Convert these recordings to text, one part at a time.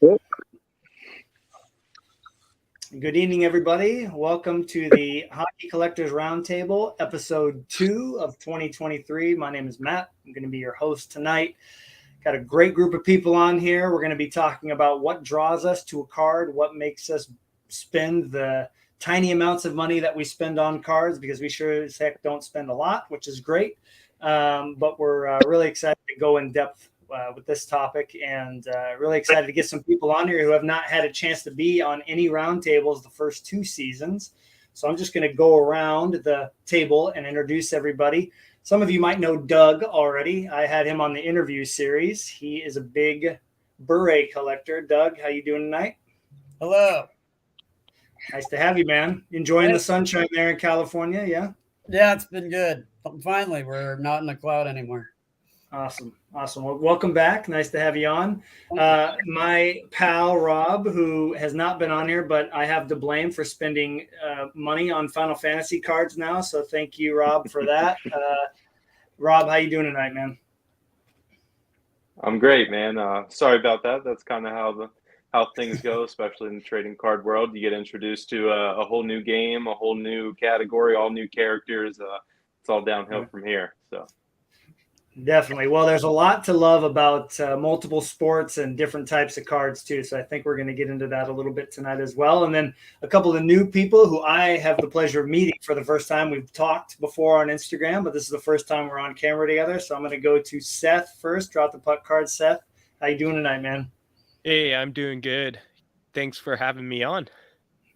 Cool. Good evening, everybody. Welcome to the Hockey Collectors Roundtable, episode 2 of 2023. My name is Matt. I'm going to be your host tonight. Got a great group of people on here. We're going to be talking about what draws us to a card, what makes us spend the tiny amounts of money that we spend on cards, because we sure as heck don't spend a lot, which is great. But we're really excited to go in depth with this topic, and really excited to get some people on here who have not had a chance to be on any roundtables the first 2 seasons. So I'm just going to go around the table and introduce everybody. Some of you might know Doug already. I had him on the interview series. He is a big beret collector. Doug, how you doing tonight? Hello. Nice to have you, man. Enjoying the sunshine there in California, yeah? Yeah, it's been good. Finally, we're not in a cloud anymore. Awesome. Well, welcome back. Nice to have you on. My pal, Rob, who has not been on here, but I have to blame for spending money on Final Fantasy cards now. So thank you, Rob, for that. Rob, how you doing tonight, man? I'm great, man. Sorry about that. That's kind of how things go, especially in the trading card world. You get introduced to a whole new game, a whole new category, all new characters. It's all downhill from here. So. Definitely. Well, there's a lot to love about multiple sports and different types of cards too. So I think we're going to get into that a little bit tonight as well. And then a couple of new people who I have the pleasure of meeting for the first time. We've talked before on Instagram, but this is the first time we're on camera together. So I'm going to go to Seth first. Drop the puck card, Seth. How you doing tonight, man? Hey, I'm doing good. Thanks for having me on.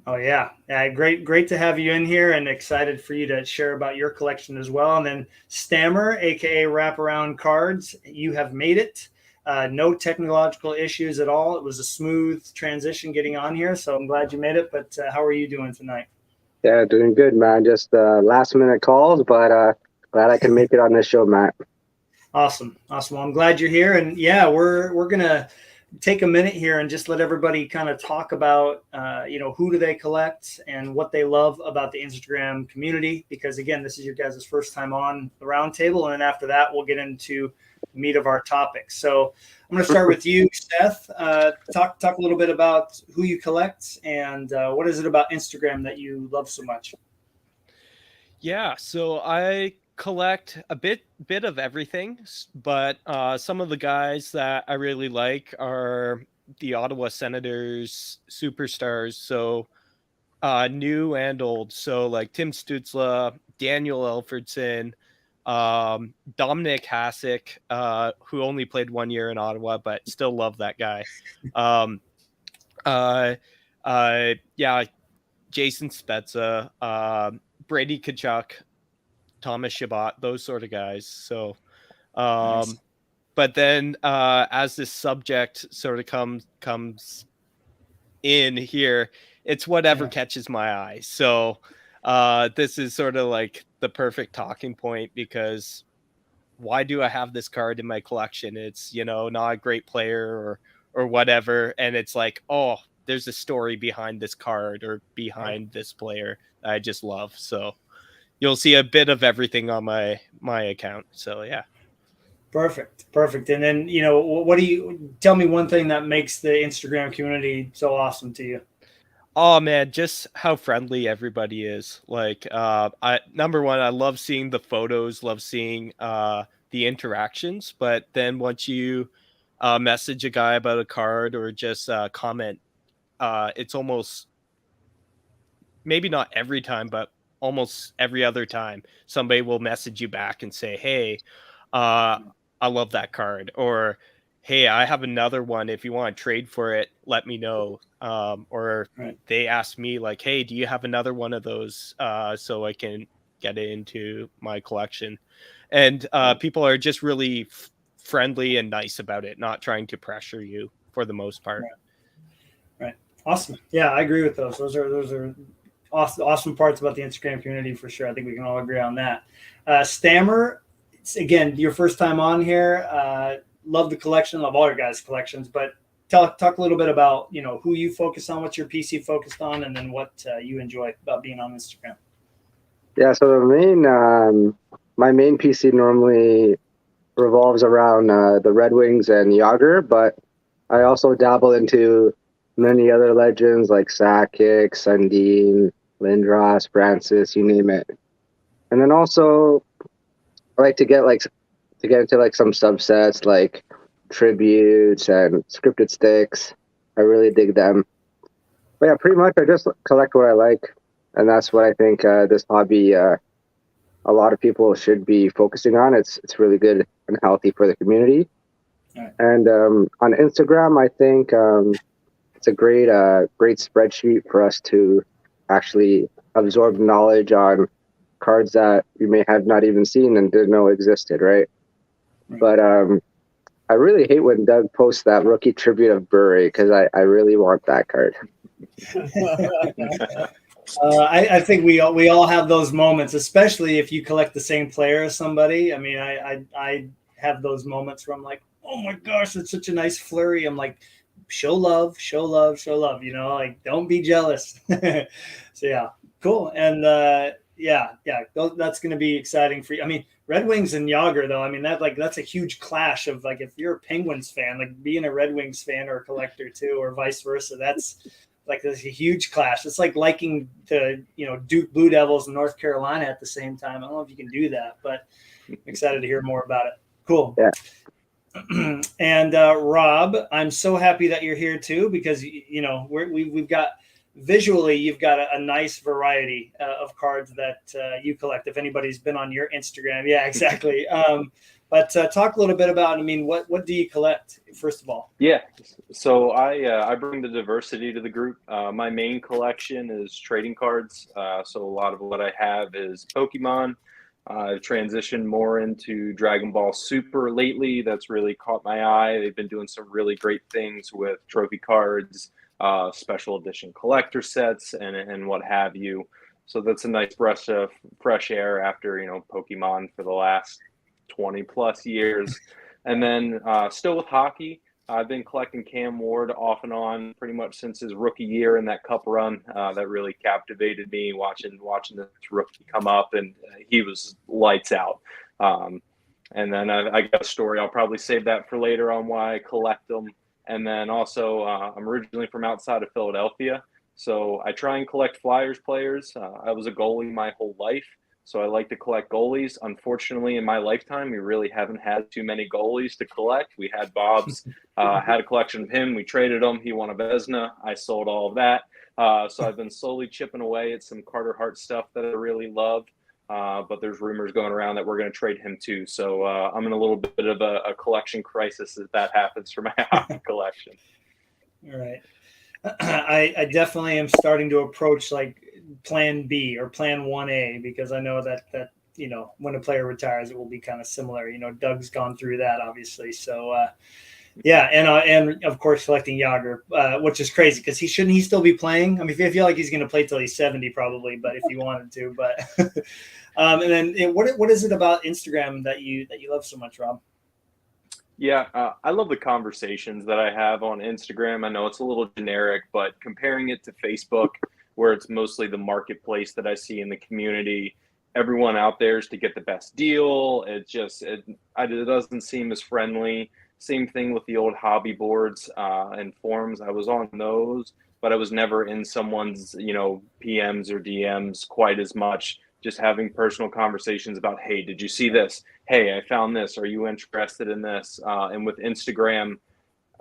Oh, yeah. Great to have you in here, and excited for you to share about your collection as well. And then Stammer, a.k.a. Wraparound Cards, you have made it. No technological issues at all. It was a smooth transition getting on here, so I'm glad you made it. But how are you doing tonight? Yeah, doing good, man. Just last-minute calls, but glad I can make it on this show, Matt. Awesome. Well, I'm glad you're here. And, yeah, we're going to take a minute here and just let everybody kind of talk about, who do they collect and what they love about the Instagram community. Because again, this is your guys' first time on the roundtable. And then after that, we'll get into the meat of our topics. So I'm going to start with you, Seth. Talk a little bit about who you collect and what is it about Instagram that you love so much? Yeah, so I collect a bit of everything, but some of the guys that I really like are the Ottawa Senators superstars, so new and old. So like Tim Stützle, Daniel Elfordson, Dominic Hasek, who only played 1 year in Ottawa, but still love that guy. Jason Spezza, Brady Tkachuk, Thomas Chabot, those sort of guys. So, Nice. But then as this subject sort of comes in here, it's whatever catches my eye. So this is sort of like the perfect talking point, because why do I have this card in my collection? It's, not a great player or whatever. And it's like, oh, there's a story behind this card or behind this player that I just love. So you'll see a bit of everything on my account. So yeah. Perfect. And then, what do you tell me one thing that makes the Instagram community so awesome to you? Oh man, just how friendly everybody is. Like, number one, I love seeing the photos, love seeing the interactions. But then once you message a guy about a card or just comment, it's almost, maybe not every time, but almost every other time, somebody will message you back and say, hey, I love that card, or hey, I have another one. If you want to trade for it, let me know. Or they ask me like, hey, do you have another one of those so I can get it into my collection? And people are just really friendly and nice about it, not trying to pressure you for the most part. Right. Awesome. Yeah, I agree with those. Those are awesome parts about the Instagram community for sure. I think we can all agree on that. Stammer, again, your first time on here. Love the collection, love all your guys' collections, but talk a little bit about, who you focus on, what's your PC focused on, and then what you enjoy about being on Instagram. Yeah, so my main PC normally revolves around the Red Wings and Yager, but I also dabble into many other legends like Sakic, Sundin, Lindros, Francis, you name it. And then also I like to get into like some subsets like tributes and scripted sticks. I really dig them. But yeah, pretty much I just collect what I like, and that's what I think this hobby a lot of people should be focusing on. It's really good and healthy for the community. Right. And on Instagram, I think it's a great spreadsheet for us to actually absorb knowledge on cards that we may have not even seen and didn't know existed, right? But I really hate when Doug posts that rookie tribute of Burry because I really want that card. I think we all have those moments, especially if you collect the same player as somebody. I mean, I have those moments where I'm like, oh my gosh, it's such a nice flurry. I'm like, show love, show love, show love. You know, like don't be jealous. So yeah, cool. And yeah, that's going to be exciting for you. I mean, Red Wings and Yager, though. I mean, that's a huge clash of like if you're a Penguins fan, like being a Red Wings fan or a collector too, or vice versa. That's a huge clash. It's like liking the Duke Blue Devils and North Carolina at the same time. I don't know if you can do that, but I'm excited to hear more about it. Cool. Yeah. And Rob, I'm so happy that you're here too because we've got visually you've got a nice variety of cards that you collect. If anybody's been on your Instagram, yeah, exactly. But talk a little bit about, I mean, what do you collect, first of all? Yeah, so I bring the diversity to the group. My main collection is trading cards. So a lot of what I have is Pokemon. I've transitioned more into Dragon Ball Super lately. That's really caught my eye. They've been doing some really great things with trophy cards, special edition collector sets, and what have you. So that's a nice breath of fresh air after Pokemon for the last 20 plus years. And then still with hockey, I've been collecting Cam Ward off and on pretty much since his rookie year in that cup run. That really captivated me watching this rookie come up, and he was lights out. And then I got a story. I'll probably save that for later on why I collect them. And then also, I'm originally from outside of Philadelphia, so I try and collect Flyers players. I was a goalie my whole life. So I like to collect goalies. Unfortunately, in my lifetime, we really haven't had too many goalies to collect. We had Bob's, had a collection of him. We traded him. He won a Vezina. I sold all of that. So I've been slowly chipping away at some Carter Hart stuff that I really love. But there's rumors going around that we're going to trade him too. So I'm in a little bit of a collection crisis as that happens for my hockey collection. All right. I definitely am starting to approach like plan B or plan 1A because I know that when a player retires, it will be kind of similar. Doug's gone through that obviously. So yeah. And of course collecting Yager, which is crazy because shouldn't he still be playing? I mean, I feel like he's going to play till he's 70 probably, but if he wanted to, but and then what is it about Instagram that you love so much, Rob? Yeah, I love the conversations that I have on Instagram. I know it's a little generic, but comparing it to Facebook, where it's mostly the marketplace that I see in the community, everyone out there is to get the best deal. It doesn't seem as friendly. Same thing with the old hobby boards and forums. I was on those, but I was never in someone's PMs or DMs quite as much. Just having personal conversations about, hey, did you see this? Hey, I found this. Are you interested in this? And with Instagram,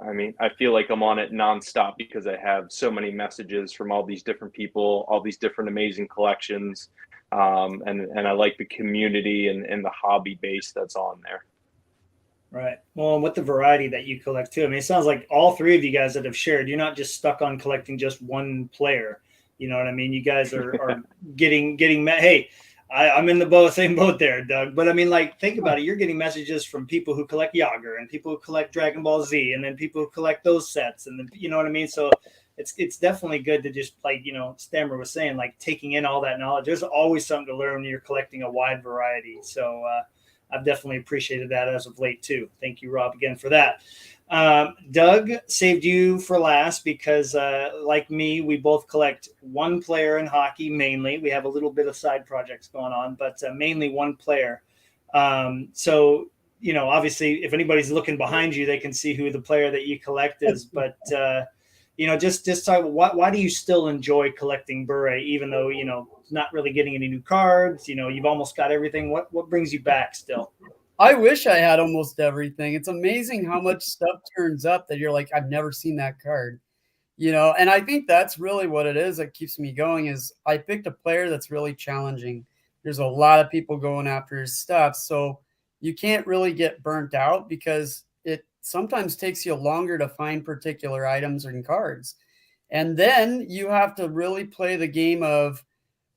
I mean, I feel like I'm on it nonstop because I have so many messages from all these different people, all these different amazing collections. And I like the community and the hobby base that's on there. Right. Well, and with the variety that you collect too. I mean, it sounds like all three of you guys that have shared, you're not just stuck on collecting just one player. You know what I mean? You guys are getting hey, I'm in the same boat there, Doug. But I mean, like, think about it. You're getting messages from people who collect Yager and people who collect Dragon Ball Z and then people who collect those sets. And then, you know what I mean? So it's definitely good to just, like, Stammer was saying, like, taking in all that knowledge. There's always something to learn when you're collecting a wide variety. So I've definitely appreciated that as of late too. Thank you, Rob, again for that. Doug, saved you for last because like me, we both collect one player in hockey mainly. We have a little bit of side projects going on, but mainly one player. So obviously if anybody's looking behind you, they can see who the player that you collect is. But, just talk, why do you still enjoy collecting Bure, even though, not really getting any new cards, you've almost got everything. What brings you back still? I wish I had almost everything. It's amazing how much stuff turns up that you're like, I've never seen that card, and I think that's really what it is that keeps me going is I picked a player that's really challenging. There's a lot of people going after his stuff. So you can't really get burnt out because it sometimes takes you longer to find particular items and cards. And then you have to really play the game of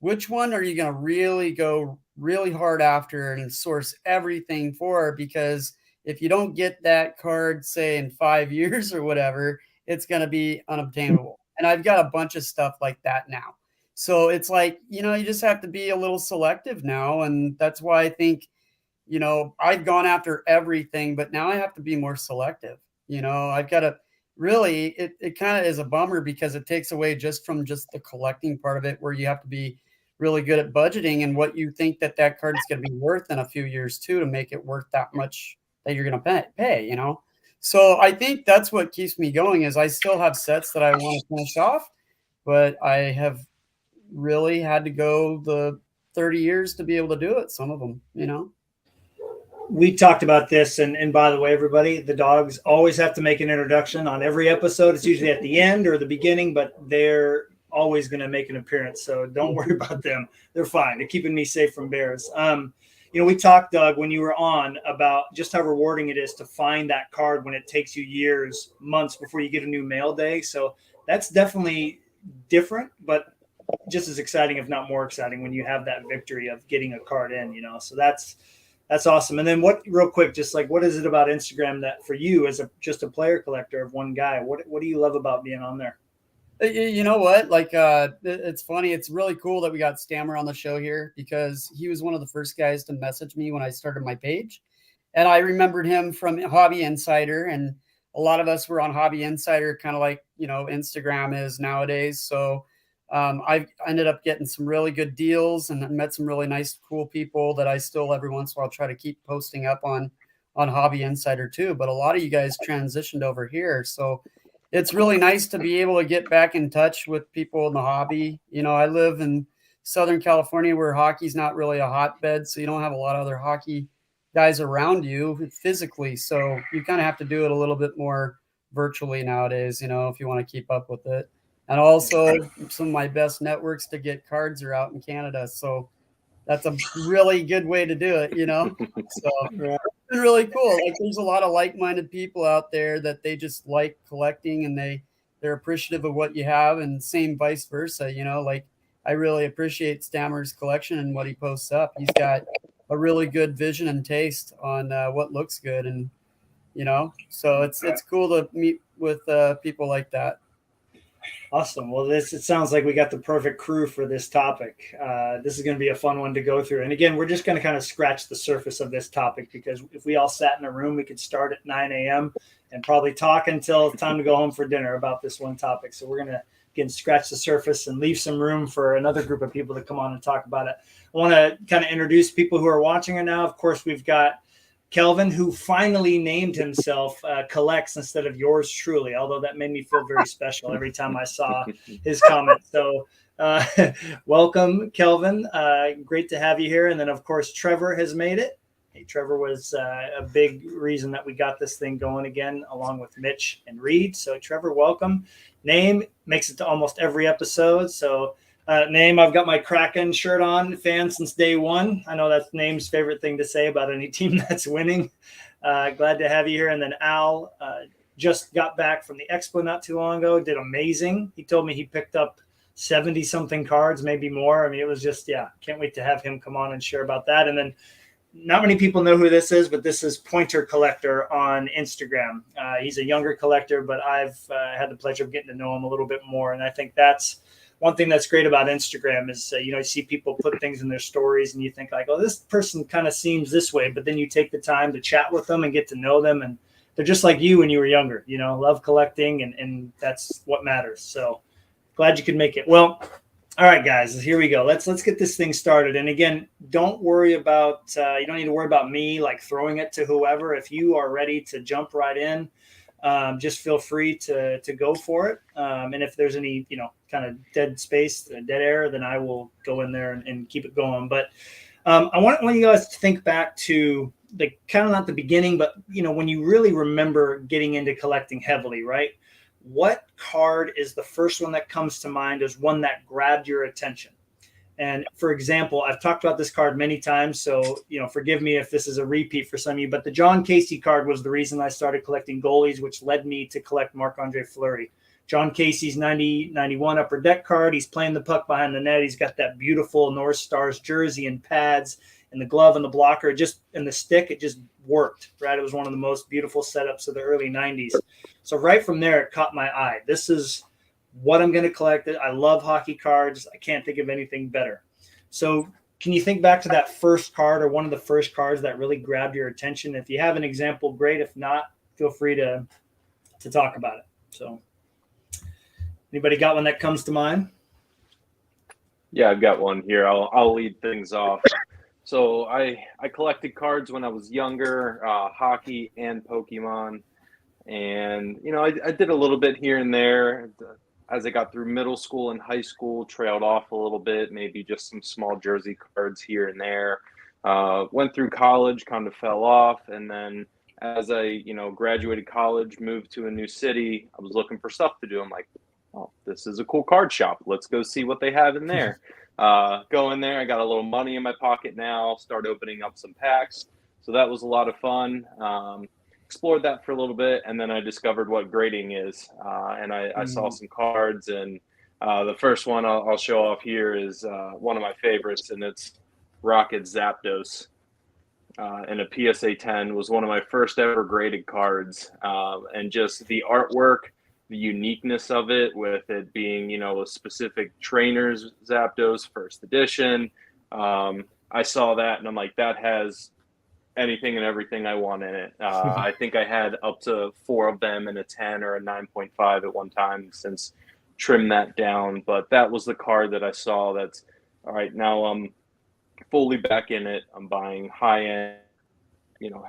which one are you going to really go really hard after and source everything for? Because if you don't get that card, say in 5 years or whatever, it's going to be unobtainable. And I've got a bunch of stuff like that now. So it's like, you just have to be a little selective now. And that's why I think, I've gone after everything, but now I have to be more selective. I've got to really, it kind of is a bummer because it takes away just from just the collecting part of it, where you have to be really good at budgeting and what you think that card is going to be worth in a few years too, to make it worth that much that you're going to pay. So I think that's what keeps me going is I still have sets that I want to finish off, but I have really had to go the 30 years to be able to do it. Some of them, We talked about this, and by the way, everybody, the dogs always have to make an introduction on every episode. It's usually at the end or the beginning, but they're always going to make an appearance, so don't worry about them. They're fine. They're keeping me safe from bears. We talked, Doug, when you were on, about just how rewarding it is to find that card when it takes you years, months before you get a new mail day. So that's definitely different, but just as exciting, if not more exciting, when you have that victory of getting a card in. So that's awesome. And then real quick, just like, what is it about Instagram that for you as just a player collector of one guy, what do you love about being on there? You know what? Like, it's funny. It's really cool that we got Stammer on the show here because he was one of the first guys to message me when I started my page. And I remembered him from Hobby Insider. And a lot of us were on Hobby Insider, kind of like, Instagram is nowadays. So I ended up getting some really good deals and met some really nice, cool people that I still every once in a while try to keep posting up on Hobby Insider too. But a lot of you guys transitioned over here. So it's really nice to be able to get back in touch with people in the hobby. I live in Southern California where hockey's not really a hotbed. So you don't have a lot of other hockey guys around you physically. So you kind of have to do it a little bit more virtually nowadays, if you want to keep up with it. And also some of my best networks to get cards are out in Canada. So that's a really good way to do it, So it's been really cool. Like there's a lot of like-minded people out there that they just like collecting and they're appreciative of what you have, and same vice versa, like I really appreciate Stammer's collection and what he posts up. He's got a really good vision and taste on what looks good. And, so it's cool to meet with people like that. Awesome. Well, it sounds like we got the perfect crew for this topic. This is going to be a fun one to go through. And again, we're just going to kind of scratch the surface of this topic because if we all sat in a room, we could start at 9 a.m. and probably talk until it's time to go home for dinner about this one topic. So we're going to, again, scratch the surface and leave some room for another group of people to come on and talk about it. I want to kind of introduce people who are watching it now. Of course, we've got Kelvin, who finally named himself Collects instead of yours truly, although that made me feel very special every time I saw his comment. So welcome, Kelvin. Great to have you here. And then, of course, Trevor has made it. Hey, Trevor was a big reason that we got this thing going again, along with Mitch and Reed. So, Trevor, welcome. Name makes it to almost every episode. So, Name, I've got my Kraken shirt on, fan since day one. I know that's Name's favorite thing to say about any team that's winning. Glad to have you here. And then Al just got back from the Expo not too long ago, did amazing. He told me he picked up 70-something cards, maybe more. I mean, it was just, can't wait to have him come on and share about that. And then not many people know who this is, but this is Pointer Collector on Instagram. He's a younger collector, but I've had the pleasure of getting to know him a little bit more. And I think that's one thing that's great about Instagram is, you see people put things in their stories and you think like, oh, this person kind of seems this way. But then you take the time to chat with them and get to know them. And they're just like you when you were younger, love collecting. And that's what matters. So glad you could make it. Well, All right, guys, here we go. Let's get this thing started. And again, don't worry about you don't need to worry about me like throwing it to whoever. If you are ready to jump right in, just feel free to go for it. And if there's any kind of dead space, dead air, then I will go in there and keep it going. But I want you guys to think back to the kind of not the beginning, but when you really remember getting into collecting heavily, right? What card is the first one that comes to mind as one that grabbed your attention? And for example, I've talked about this card many times, so forgive me if this is a repeat for some of you, but the John Casey card was the reason I started collecting goalies, which led me to collect Marc-Andre Fleury. John Casey's 90-91 upper deck card. He's playing the puck behind the net. He's got that beautiful North Stars jersey and pads and the glove and the blocker, just and the stick. It just worked, right? It was one of the most beautiful setups of the early 90s. So right from there, it caught my eye. This is what I'm going to collect. I love hockey cards. I can't think of anything better. So can you think back to that first card or one of the first cards that really grabbed your attention? If you have an example, great. If not, feel free to talk about it. So anybody got one that comes to mind? Yeah, I've got one here. I'll lead things off. So I collected cards when I was younger, hockey and Pokemon. And, I did a little bit here and there. As I got through middle school and high school, trailed off a little bit, maybe just some small jersey cards here and there. Went through college, kind of fell off. And then as I, graduated college, moved to a new city, I was looking for stuff to do. I'm like, oh, this is a cool card shop. Let's go see what they have in there. Go in there. I got a little money in my pocket now, start opening up some packs. So that was a lot of fun. Explored that for a little bit, and then I discovered what grading is. And I saw some cards, and the first one I'll show off here is one of my favorites, and it's Rocket Zapdos. And a PSA 10 was one of my first ever graded cards. And just the artwork, the uniqueness of it, with it being, a specific trainer's Zapdos first edition. I saw that and I'm like, that has anything and everything I want in it. I think I had up to 4 of them in a 10 or a 9.5 at one time, since trimmed that down. But that was the card that I saw that's, all right, now I'm fully back in it. I'm buying high-end,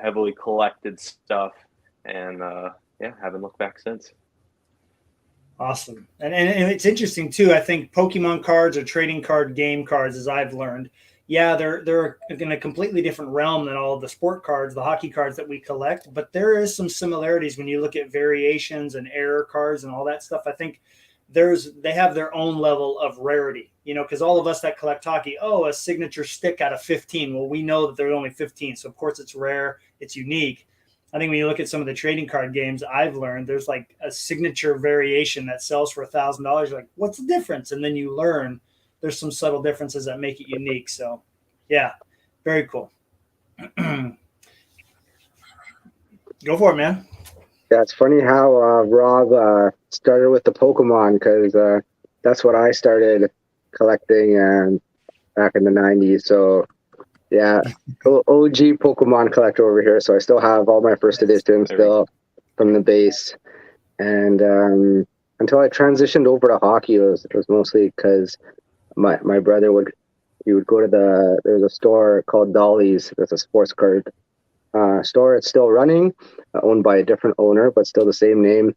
heavily collected stuff. And, haven't looked back since. Awesome. And it's interesting too. I think Pokemon cards or trading card game cards, as I've learned, they're in a completely different realm than all of the sport cards, the hockey cards that we collect. But there is some similarities when you look at variations and error cards and all that stuff. I think they have their own level of rarity, because all of us that collect hockey, a signature stick out of 15. Well, we know that there's only 15. So of course it's rare, it's unique. I think when you look at some of the trading card games, I've learned there's like a signature variation that sells for $1,000. You're like, what's the difference? And then you learn there's some subtle differences that make it unique. So, yeah, very cool. Go for it, man. Yeah, it's funny how Rob started with the Pokemon, because that's what I started collecting back in the 90s. So, yeah, OG Pokemon collector over here. So I still have all my first editions still from the base. And until I transitioned over to hockey, it was mostly because my brother would go to there's a store called Dolly's. That's a sports card store. It's still running, owned by a different owner, but still the same name.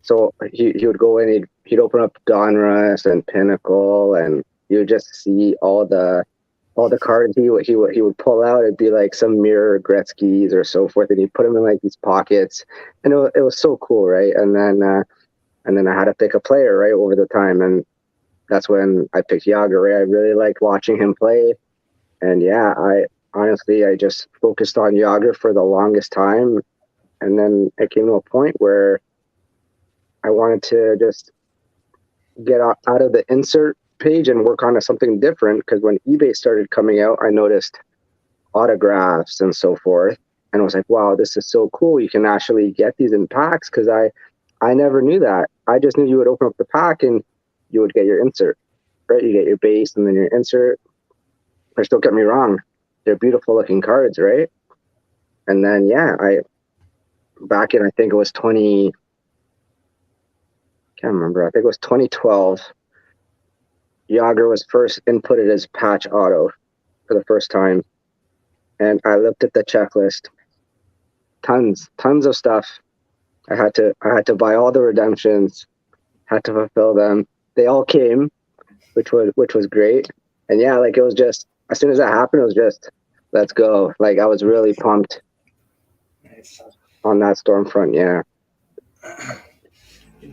So he would go in, he'd open up Donruss and Pinnacle, and you would just see all the cards he would pull out. It'd be like some mirror Gretzky's or so forth, and he'd put them in like these pockets, and it was so cool, right? And then I had to pick a player right over the time, and that's when I picked Yager. Right? I really liked watching him play, and yeah, I just focused on Yager for the longest time, and then it came to a point where I wanted to just get out of the insert page and work on something different, because when eBay started coming out, I noticed autographs and so forth, and I was like, wow, this is so cool. You can actually get these in packs, because I never knew that. I just knew you would open up the pack and you would get your insert, right? You get your base and then your insert. But don't get me wrong, they're beautiful looking cards, right? And then I think it was 20, can't remember. I think it was 2012. Yager was first inputted as patch auto for the first time. And I looked at the checklist. Tons of stuff. I had to buy all the redemptions, had to fulfill them. They all came, which was great. And yeah, like it was just, as soon as that happened, it was just, let's go. Like I was really pumped on that Stormfront. Yeah.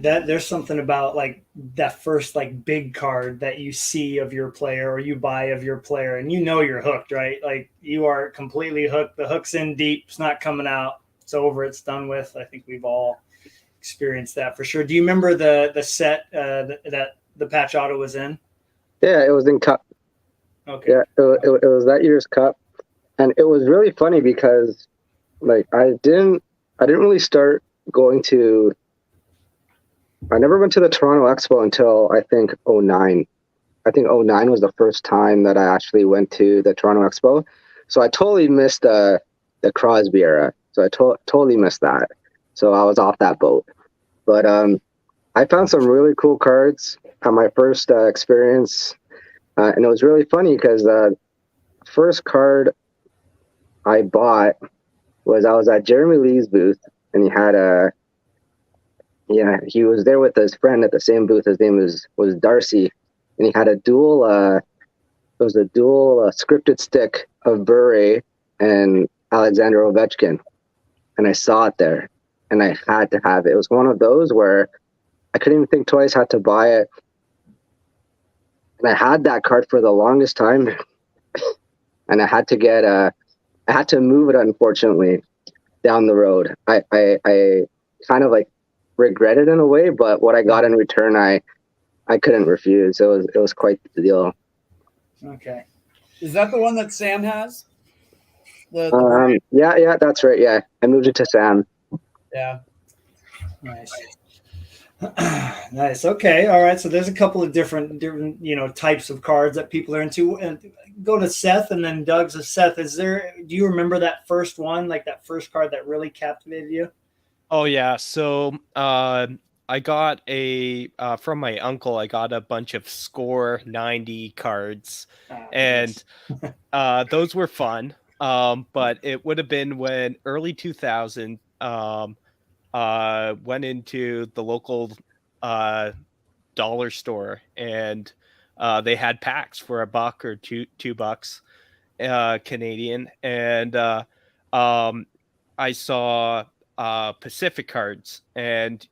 That there's something about like that first like big card that you see of your player or you buy of your player and you know you're hooked, right? Like you are completely hooked. The hook's in deep. It's not coming out. It's over. It's done with. I think we've all experienced that for sure. Do you remember the set that the patch auto was in? Yeah, it was in Cup. Okay. Yeah, it was that year's Cup. And it was really funny because like I didn't really start going to, I never went to the Toronto Expo until I think 09. I think 09 was the first time that I actually went to the Toronto Expo. So I totally missed the Crosby era. So I totally missed that. So I was off that boat. But I found some really cool cards at my first experience. And it was really funny because the first card I bought was I was at Jeremy Lee's booth and he had he was there with his friend at the same booth. His name was Darcy, and he had a dual. It was a dual scripted stick of Bure and Alexander Ovechkin, and I saw it there, and I had to have it. It was one of those where I couldn't even think twice. Had to buy it, and I had that card for the longest time, and I had to get I had to move it, unfortunately, down the road. I kind of like regret it in a way, but what I got in return, I couldn't refuse. It was quite the deal. Okay. Is that the one that Sam has? Yeah, that's right. Yeah, I moved it to Sam. Yeah. Nice. Nice. Okay. All right. So there's a couple of different types of cards that people are into. And go to Seth and then Doug's. Seth, do you remember that first one, like that first card that really captivated you? Oh yeah. So I got from my uncle. I got a bunch of Score 90 cards, and those were fun. But it would have been when early 2000. Went into the local dollar store, and they had packs for $1 or $2 Canadian, and I saw Pacific cards, and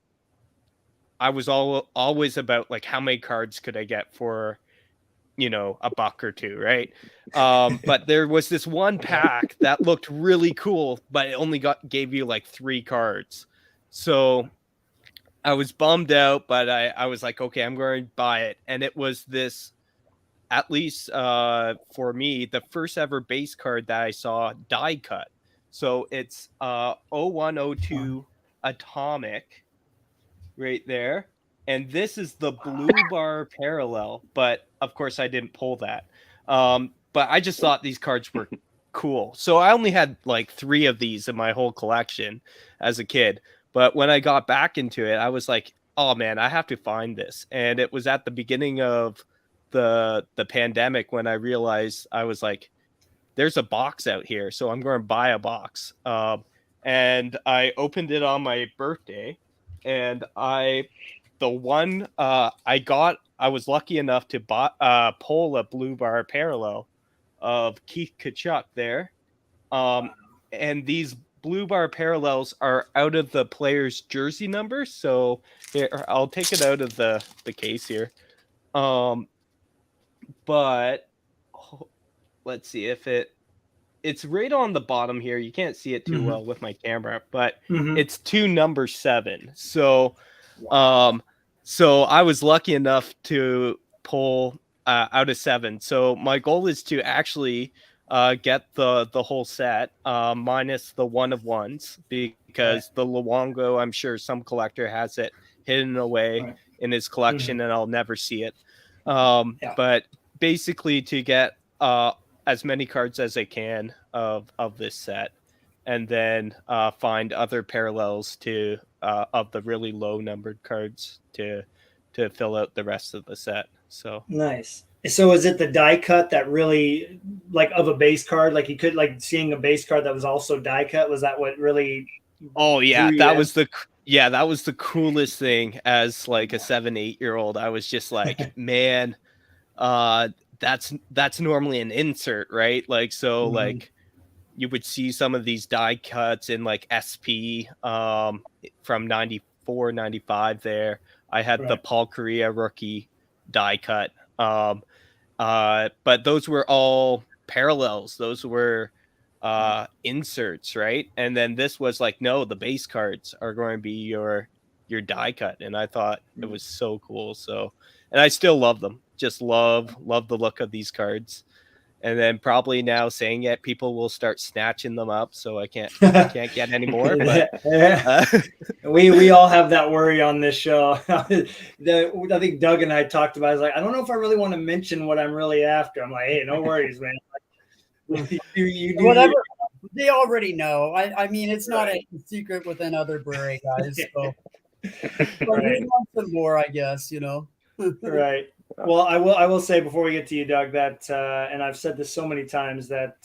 I was always about like how many cards could I get for $1 or $2, right? But there was this one pack that looked really cool, but it only gave you like 3 cards. So I was bummed out, but I was like, okay, I'm going to buy it. And it was this, at least for me, the first ever base card that I saw die cut. So it's 0102 Atomic right there. And this is the blue bar parallel, but of course I didn't pull that. But I just thought these cards were cool. So I only had like 3 of these in my whole collection as a kid. But when I got back into it, I was like, oh man, I have to find this. And it was at the beginning of the pandemic when I realized, I was like, there's a box out here, so I'm going to buy a box. And I opened it on my birthday, and I was lucky enough to pull a blue bar parallel of Keith Tkachuk there. And these blue bar parallels are out of the player's jersey number. So here, I'll take it out of the case here. But let's see if it's right on the bottom here. You can't see it too well with my camera, but it's 2 number 7. So, so I was lucky enough to pull out of 7. So my goal is to actually get the whole set minus the 1 of 1s, because the Luongo, I'm sure some collector has it hidden away in his collection and I'll never see it. But basically to get as many cards as I can of this set. and then find other parallels to of the really low numbered cards to fill out the rest of the set. So Nice. So is it the die cut that really, like, of a base card, like you could, like, seeing a base card that was also die cut, was that what really oh yeah, drew you that in? was the coolest thing as like a 7-8-year-old. I was just like, man, that's normally an insert, right? Like, so like you would see some of these die cuts in like SP from 94, 95 there. I had the Right. Paul Correa rookie die cut. But those were all parallels. Those were inserts, right? And then this was like, no, the base cards are going to be your die cut. And I thought it was so cool. So, and I still love them. Just love the look of these cards. And then probably now saying it, people will start snatching them up, so I can't get any more. But we all have that worry on this show. I think Doug and I talked about it. I was like, I don't know if I really want to mention what I'm really after. I'm like, hey, no worries, man. You do Whatever. They already know. I mean, it's not a secret within other beret guys. So, but we want some more, I guess. Right. Well, I will say before we get to you, Doug, that and I've said this so many times that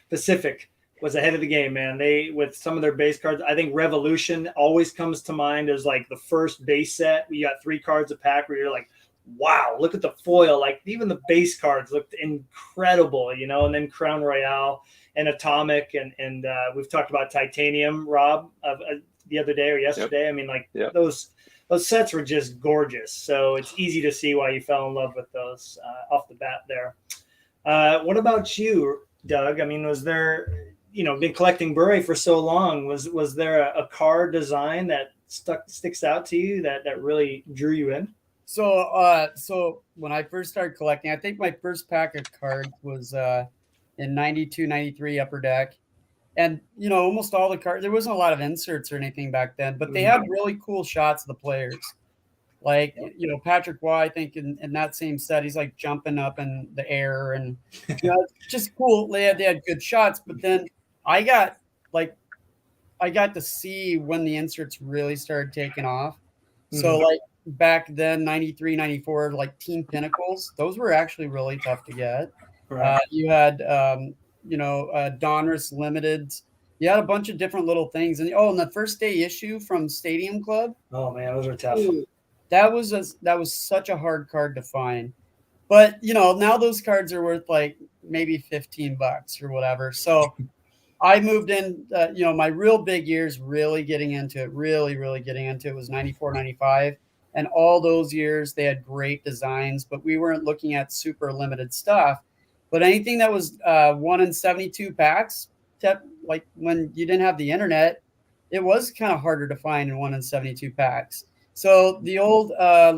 Pacific was ahead of the game, man. They, with some of their base cards, I think Revolution always comes to mind as like the first base set. You got 3 cards a pack where you're like, wow, look at the foil. Like even the base cards looked incredible, and then Crown Royale and Atomic and we've talked about Titanium, Rob, the other day or yesterday. Yep. I mean, like those sets were just gorgeous. So it's easy to see why you fell in love with those off the bat there. What about you, Doug? I mean, was there, been collecting beret for so long, was there a card design that sticks out to you that really drew you in? So when I first started collecting, I think my first pack of cards was in 92, 93 Upper Deck. And, almost all the cards, there wasn't a lot of inserts or anything back then, but they had really cool shots of the players. Like, Patrick Waugh, I think in that same set, he's like jumping up in the air and just cool. They had good shots. But then I got to see when the inserts really started taking off. So like back then, 93, 94, like Team Pinnacles, those were actually really tough to get. Right. You had, Donruss Limited. You had a bunch of different little things. And the first day issue from Stadium Club. Oh man, those are tough. Ooh, that was such a hard card to find. But, now those cards are worth like maybe $15 or whatever. So I moved in, my real big years really getting into it, really getting into it was 94, 95. And all those years they had great designs, but we weren't looking at super limited stuff. But anything that was 1 in 72 packs, like when you didn't have the internet, it was kind of harder to find in 1 in 72 packs. So the old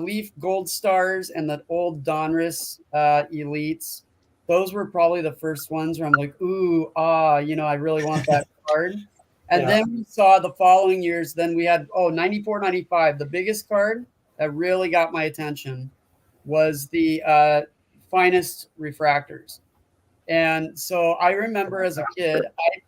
Leaf Gold Stars and the old Donruss Elites, those were probably the first ones where I'm like, I really want that card. And then we saw the following years, then we had, 94, 95. The biggest card that really got my attention was the Finest Refractors. And so I remember as a kid,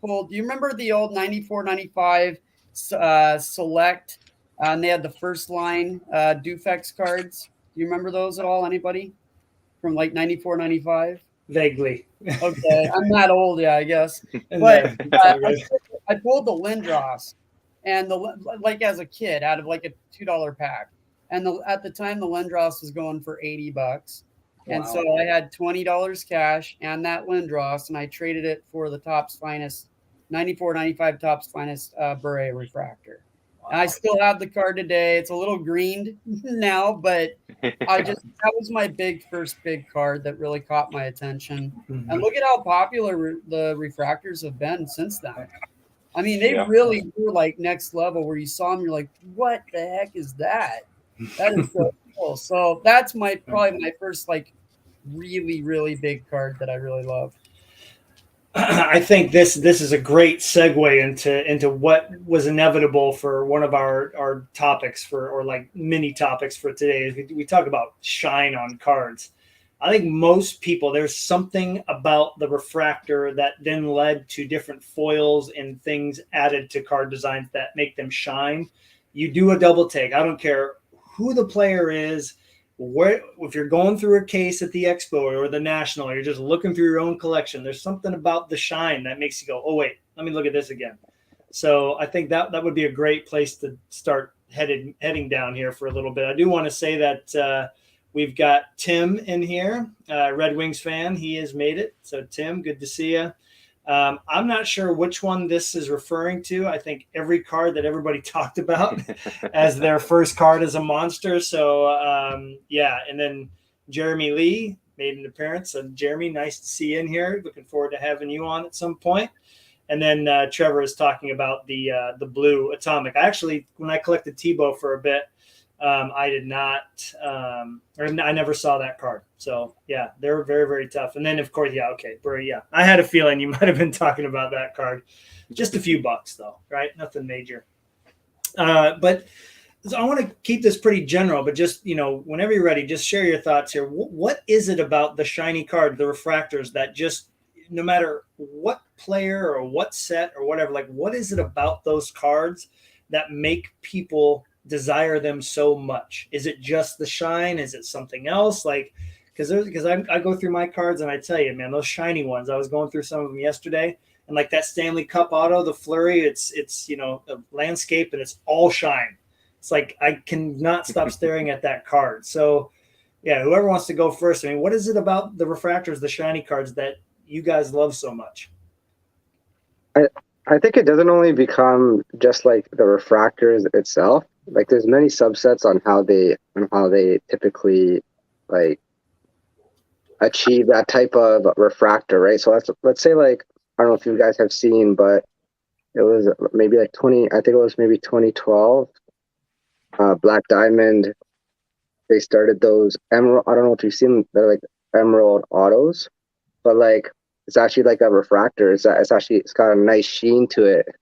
do you remember the old 94, 95 Select? And they had the first line Dufex cards. Do you remember those at all? Anybody from like 94, 95? Vaguely. Okay, I'm not old, I guess. But I pulled the Lindros, and like as a kid, out of like a $2 pack, and at the time the Lindros was going for $80. And so I had $20 cash and that Lindros, and I traded it for the Topps Finest 94, 95 Topps Finest Beret Refractor. Wow. And I still have the card today. It's a little greened now, but that was my first big card that really caught my attention. Mm-hmm. And look at how popular the refractors have been since then. I mean, they really were like next level where you saw them, you're like, what the heck is that? That is so cool. So that's probably my first like really big card that I really love. I think this is a great segue into what was inevitable for one of our topics or like mini topics for today. We talk about shine on cards. I think most people, there's something about the refractor that then led to different foils and things added to card designs that make them shine. You do a double take. I don't care who the player is. Where, if you're going through a case at the expo or the national, or you're just looking through your own collection, there's something about the shine that makes you go, oh wait, let me look at this again. So I think that would be a great place to start heading down here for a little bit. I do want to say that we've got Tim in here, Red Wings fan. He has made it. So Tim, good to see you. I'm not sure which one this is referring to. I think every card that everybody talked about as their first card as a monster. So yeah, and then Jeremy Lee made an appearance. So Jeremy, nice to see you in here. Looking forward to having you on at some point. And then Trevor is talking about the blue atomic. I actually, when I collected Tebow for a bit, I did not, or I never saw that card. So yeah, they're very, very tough. And then of course, yeah, okay, Burry, yeah, I had a feeling you might have been talking about that card. Just a few bucks though, right? Nothing major. But so I want to keep this pretty general, but just, you know, whenever you're ready, just share your thoughts here. What is it about the shiny card, the refractors, that just, no matter what player or what set or whatever, like what is it about those cards that make people desire them so much? Is it just the shine? Is it something else? Like, because I go through my cards and I tell you, man, those shiny ones, I was going through some of them yesterday, and like that Stanley Cup auto, the Flurry, it's you know, a landscape and it's all shine. It's like I cannot stop staring at that card. So yeah, whoever wants to go first. I mean, what is it about the refractors, the shiny cards, that you guys love so much? I think it doesn't only become just like the refractors itself. Like there's many subsets on how they typically like achieve that type of refractor, right? So let's say, like, I don't know if you guys have seen, but it was maybe like 20, I think it was maybe 2012, Black Diamond, they started those emerald, I don't know if you've seen, they're like emerald autos, but like it's actually like a refractor. It's got a nice sheen to it. I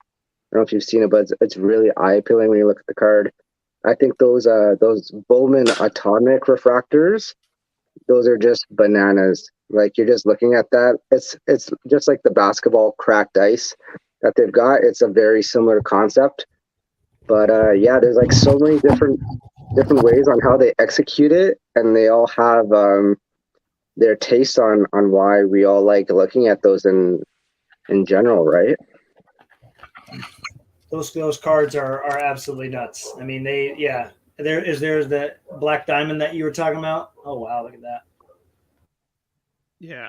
don't know if you've seen it, but it's really eye appealing when you look at the card. I think those Bowman Atomic refractors, those are just bananas. Like you're just looking at that. It's just like the basketball cracked ice that they've got. It's a very similar concept, but yeah, there's like so many different ways on how they execute it, and they all have their taste on why we all like looking at those in general, right? Those cards are absolutely nuts. I mean, there's the Black Diamond that you were talking about. Oh wow, look at that. Yeah.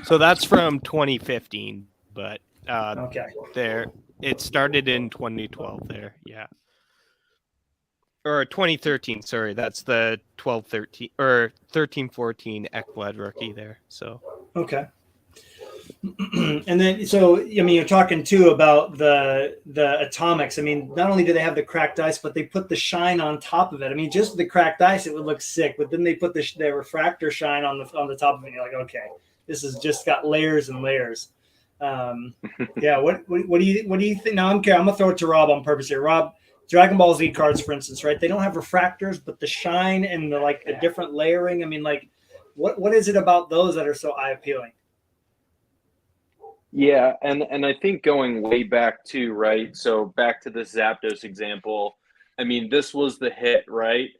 So that's from 2015, but Okay. it started in 2012 there. Yeah. Or 2013, sorry. That's the 12-13 or 13-14 Ekblad rookie there. So okay. And then, so I mean, you're talking too about the atomics. I mean, not only do they have the cracked ice, but they put the shine on top of it. I mean, just the cracked ice, it would look sick, but then they put the refractor shine on the top of it. And you're like, okay, this has just got layers and layers. Yeah. What do you think? Now I'm gonna throw it to Rob on purpose here. Rob, Dragon Ball Z cards, for instance, right? They don't have refractors, but the shine and the different layering. I mean, like, what is it about those that are so eye appealing? Yeah, and I think going way back too, right? So back to the Zapdos example. I mean, this was the hit, right?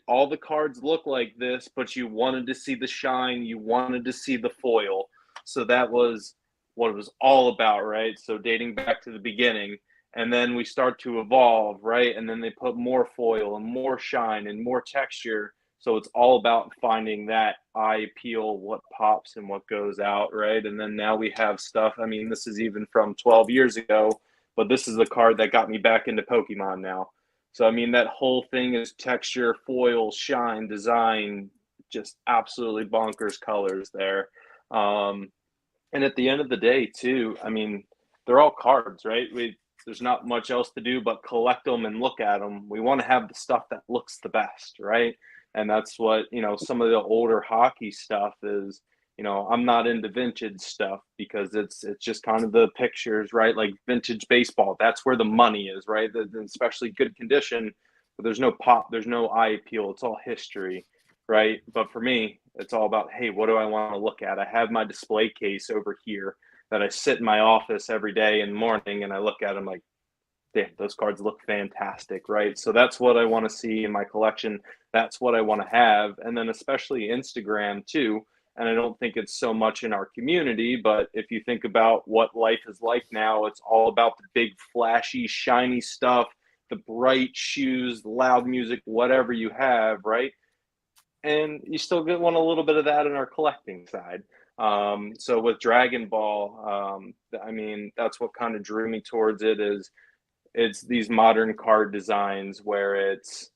All the cards look like this, but you wanted to see the shine, you wanted to see the foil. So that was what it was all about, right? So dating back to the beginning, and then we start to evolve, right? And then they put more foil and more shine and more texture. So it's all about finding that eye appeal, what pops and what goes out, right? And then now we have stuff. I mean, this is even from 12 years ago, but this is the card that got me back into Pokemon now. So, I mean, that whole thing is texture, foil, shine, design, just absolutely bonkers colors there. And at the end of the day, too, I mean, they're all cards, right? There's not much else to do but collect them and look at them. We want to have the stuff that looks the best, right? And that's what, some of the older hockey stuff is. I'm not into vintage stuff because it's just kind of the pictures, right? Like vintage baseball, that's where the money is, right? Especially good condition, but there's no pop, there's no eye appeal. It's all history, right? But for me, it's all about, hey, what do I want to look at? I have my display case over here that I sit in my office every day in the morning, and I look at them like, damn, those cards look fantastic, right? So that's what I want to see in my collection. That's what I want to have. And then especially Instagram too. And I don't think it's so much in our community, but if you think about what life is like now, it's all about the big, flashy, shiny stuff, the bright shoes, the loud music, whatever you have, right? And you still want a little bit of that in our collecting side. So with Dragon Ball, I mean, that's what kind of drew me towards it. Is it's these modern card designs where it's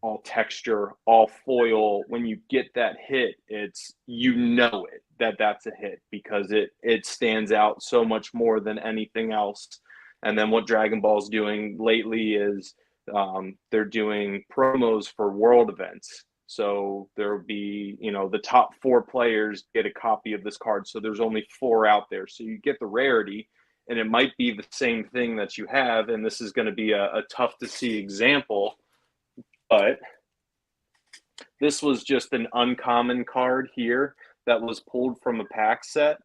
all texture, all foil. When you get that hit, it's, you know it, that that's a hit, because it stands out so much more than anything else. And then what Dragon Ball's doing lately is they're doing promos for world events. So there'll be, you know, the top 4 players get a copy of this card. So there's only 4 out there. So you get the rarity, and it might be the same thing that you have. And this is going to be a tough to see example, but this was just an uncommon card here that was pulled from a pack set.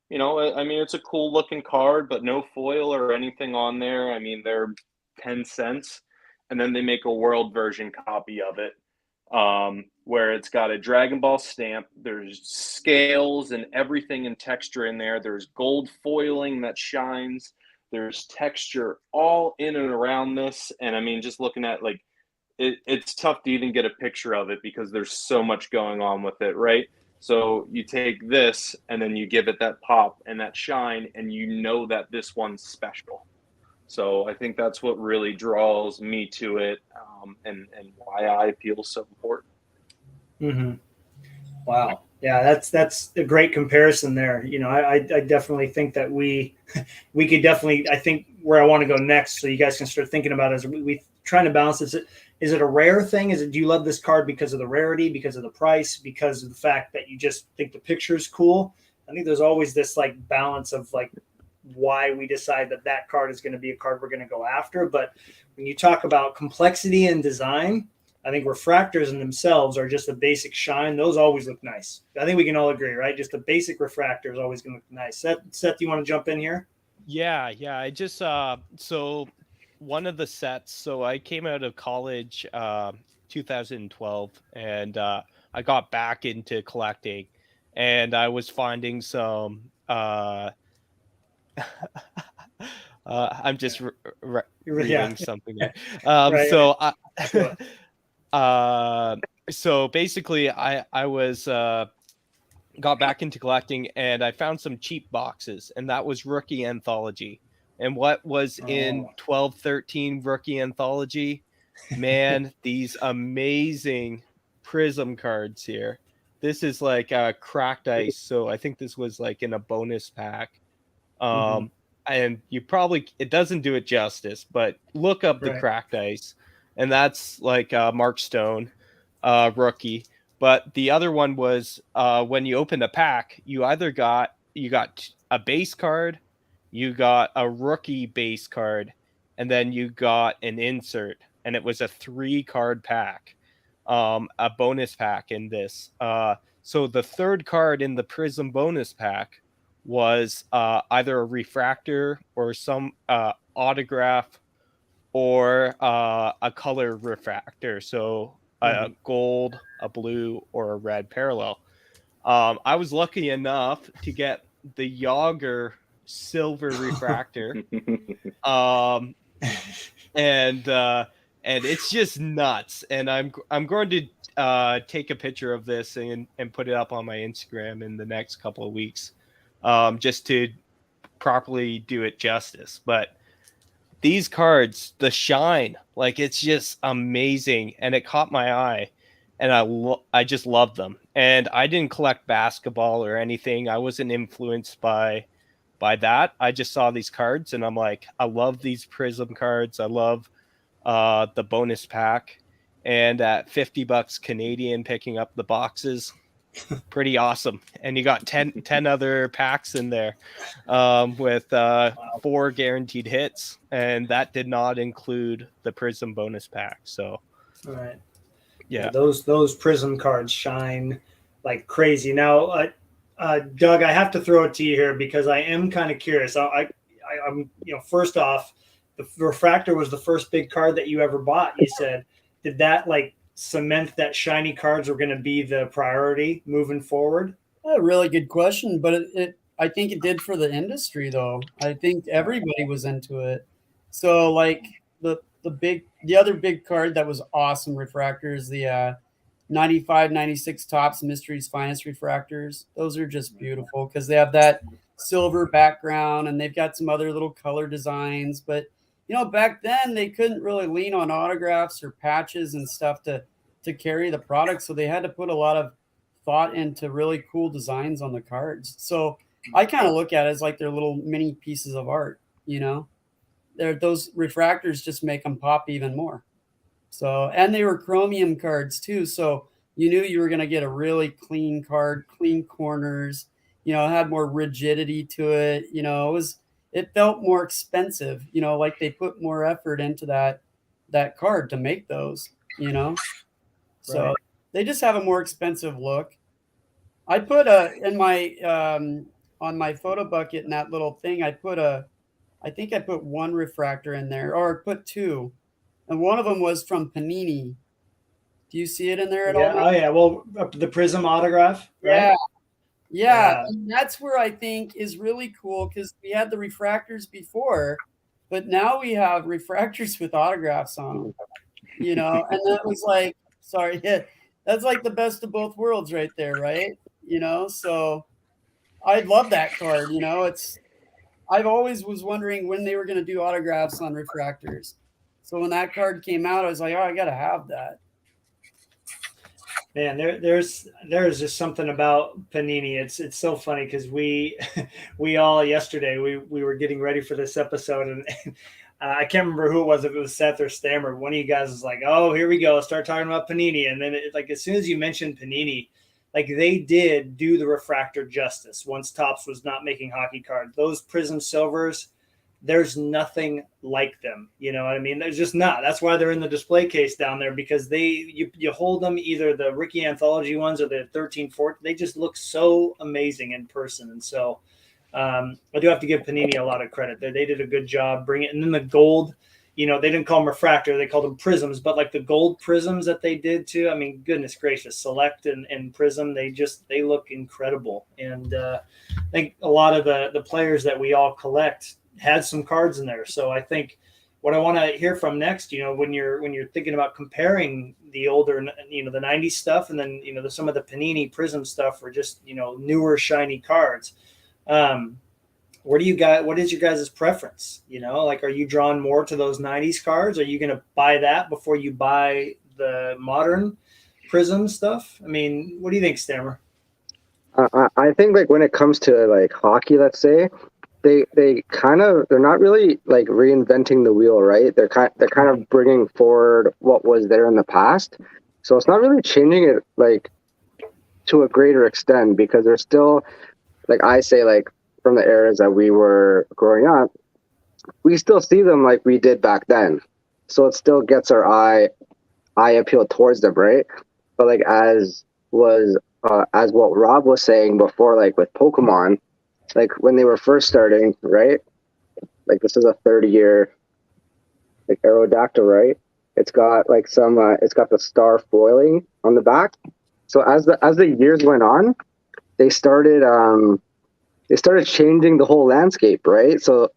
You know, I mean, it's a cool looking card, but no foil or anything on there. I mean, they're 10 cents. And then they make a world version copy of it, where it's got a Dragon Ball stamp. There's scales and everything in texture in there. There's gold foiling that shines. There's texture all in and around this. And I mean, just looking at like, it's tough to even get a picture of it because there's so much going on with it, right? So you take this and then you give it that pop and that shine, and you know that this one's special. So I think that's what really draws me to it, and why I feel so important. Mm-hmm. Wow. Yeah, that's a great comparison there. You know, I definitely think that we could definitely, I think where I want to go next, so you guys can start thinking about it, is we trying to balance this. Is it a rare thing? Do you love this card because of the rarity, because of the price, because of the fact that you just think the picture is cool? I think there's always this like balance of like why we decide that card is going to be a card we're going to go after. But when you talk about complexity and design, I think refractors in themselves are just a basic shine. Those always look nice. I think we can all agree, right? Just a basic refractor is always going to look nice. Seth, do you want to jump in here? Yeah. I just so one of the sets. So I came out of college 2012, and I got back into collecting, and I was finding some. I'm just reading something there. Right, so right. so basically I was got back into collecting, and I found some cheap boxes, and that was Rookie Anthology. And what was in 12-13 Rookie Anthology? Man, these amazing Prism cards here. This is like cracked ice, so I think this was like in a bonus pack. And you probably, it doesn't do it justice, but look up the cracked ice, and that's like Mark Stone, rookie. But the other one was when you opened a pack, you got a base card, you got a rookie base card, and then you got an insert, and it was a 3-card pack, a bonus pack in this. So the third card in the Prism bonus pack was either a refractor or some autograph, or a color refractor. So a gold, a blue, or a red parallel. I was lucky enough to get the Yager silver refractor. And it's just nuts. And I'm going to take a picture of this and put it up on my Instagram in the next couple of weeks, just to properly do it justice. But these cards, the shine, like, it's just amazing, and it caught my eye, and I just love them. And I didn't collect basketball or anything. I wasn't influenced by that. I just saw these cards, and I'm like, I love these Prism cards. I love the bonus pack, and at $50 Canadian, picking up the boxes, pretty awesome. And you got 10 other packs in there, with 4 guaranteed hits, and that did not include the Prism bonus pack. So right. Yeah. Those prism cards shine like crazy. Now, Doug, I have to throw it to you here because I am kind of curious. I'm first off, the refractor was the first big card that you ever bought. You said, did that like cement that shiny cards were going to be the priority moving forward? A really good question, but I think it did for the industry though. I think everybody was into it. So like the other big card that was awesome refractors, the 95, 96 Tops Mysteries Finest refractors. Those are just beautiful because they have that silver background and they've got some other little color designs. But back then they couldn't really lean on autographs or patches and stuff to carry the product, so they had to put a lot of thought into really cool designs on the cards. So I kind of look at it as like they're little mini pieces of art. Those refractors just make them pop even more. So, and they were chromium cards too. So you knew you were going to get a really clean card, clean corners, it had more rigidity to it. It felt more expensive, like they put more effort into that card to make those, so Right. they just have a more expensive look. I put in my, on my photo bucket in that little thing, I think I put one refractor in there, or put two. And one of them was from Panini. Do you see it in there at all? Yeah. Oh, yeah. Well, up to the Prism autograph, right? Yeah. Yeah. Yeah. And that's where I think is really cool because we had the refractors before, but now we have refractors with autographs on them, and that was like, sorry, yeah, that's like the best of both worlds right there, right? So I love that card. I've always was wondering when they were going to do autographs on refractors. So when that card came out, I was like, oh, I got to have that. Man, there's just something about Panini. It's so funny because we all yesterday we were getting ready for this episode and I can't remember who it was, if it was Seth or Stammer. One of you guys was like, "Oh, here we go, start talking about Panini," and then like as soon as you mentioned Panini, like they did do the refractor justice. Once Topps was not making hockey cards, those Prism Silvers, there's nothing like them. You know what I mean? There's just not. That's why they're in the display case down there because you hold them, either the Ricky Anthology ones or the 13-14. They just look so amazing in person. And so I do have to give Panini a lot of credit there. They did a good job bringing it. And then the gold, they didn't call them refractor. They called them prisms. But like the gold prisms that they did too, I mean, goodness gracious, Select and Prism, they look incredible. And I think a lot of the players that we all collect had some cards in there. So I think what I want to hear from next, when you're thinking about comparing the older, the 90s stuff, and then, some of the Panini Prism stuff, or just, newer shiny cards. What is your guys' preference? Like, are you drawn more to those 90s cards? Are you going to buy that before you buy the modern Prism stuff? I mean, what do you think, Stammer? I think like when it comes to like hockey, let's say, they're not really like reinventing the wheel, right? They're kind of bringing forward what was there in the past. So it's not really changing it like to a greater extent because they're still, like I say, like from the eras that we were growing up, we still see them like we did back then. So it still gets our eye appeal towards them, right? But like as what Rob was saying before, like with Pokemon, like when they were first starting, right? Like this is a 30-year like Aerodactyl, right? It's got like it's got the star foiling on the back. So as the years went on, they started changing the whole landscape, right? So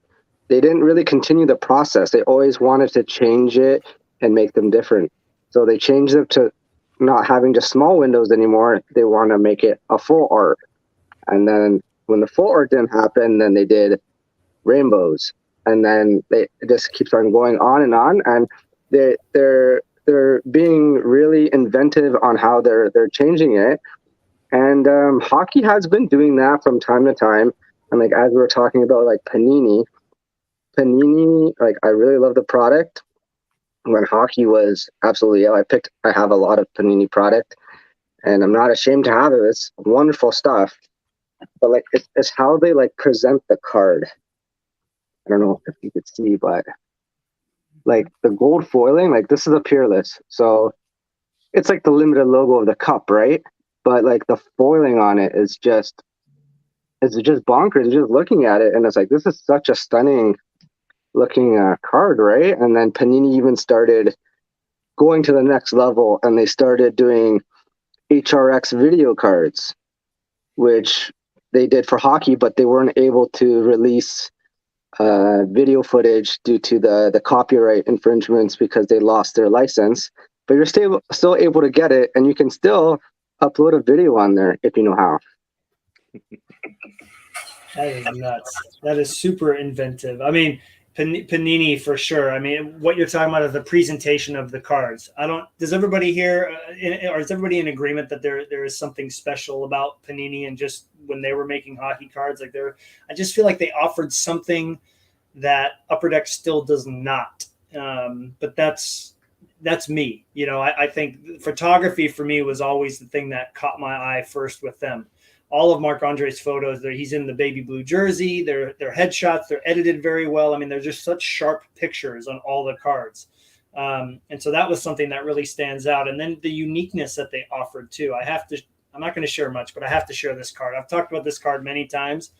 they didn't really continue the process. They always wanted to change it and make them different. So they changed them to not having just small windows anymore. They want to make it a full art. And then when the full art didn't happen, then they did rainbows. And then it just keeps on going on. And they're being really inventive on how they're changing it. And hockey has been doing that from time to time. And like as we were talking about like Panini, like I really love the product. When hockey was absolutely I have a lot of Panini product, and I'm not ashamed to have it. It's wonderful stuff. But like it's how they like present the card. I don't know if you could see, but like the gold foiling, like this is a peerless. So it's like the limited logo of the cup, right? But like the foiling on it is just bonkers. Just looking at it, and it's like this is such a stunning looking card, right? And then Panini even started going to the next level, and they started doing HRX video cards, which they did for hockey, but they weren't able to release video footage due to the copyright infringements because they lost their license. But you're still able to get it, and you can still upload a video on there if you know how. That is nuts. That is super inventive. I mean, Panini for sure. I mean, what you're talking about is the presentation of the cards. Does everybody here, or is everybody in agreement that there is something special about Panini and just when they were making hockey cards? Like I just feel like they offered something that Upper Deck still does not. But that's me. You know, I think photography for me was always the thing that caught my eye first with them. All of Marc-Andre's photos, he's in the baby blue jersey. They're headshots. They're edited very well. I mean, they're just such sharp pictures on all the cards. And so that was something that really stands out. And then the uniqueness that they offered too. I'm not going to share much, but I have to share this card. I've talked about this card many times.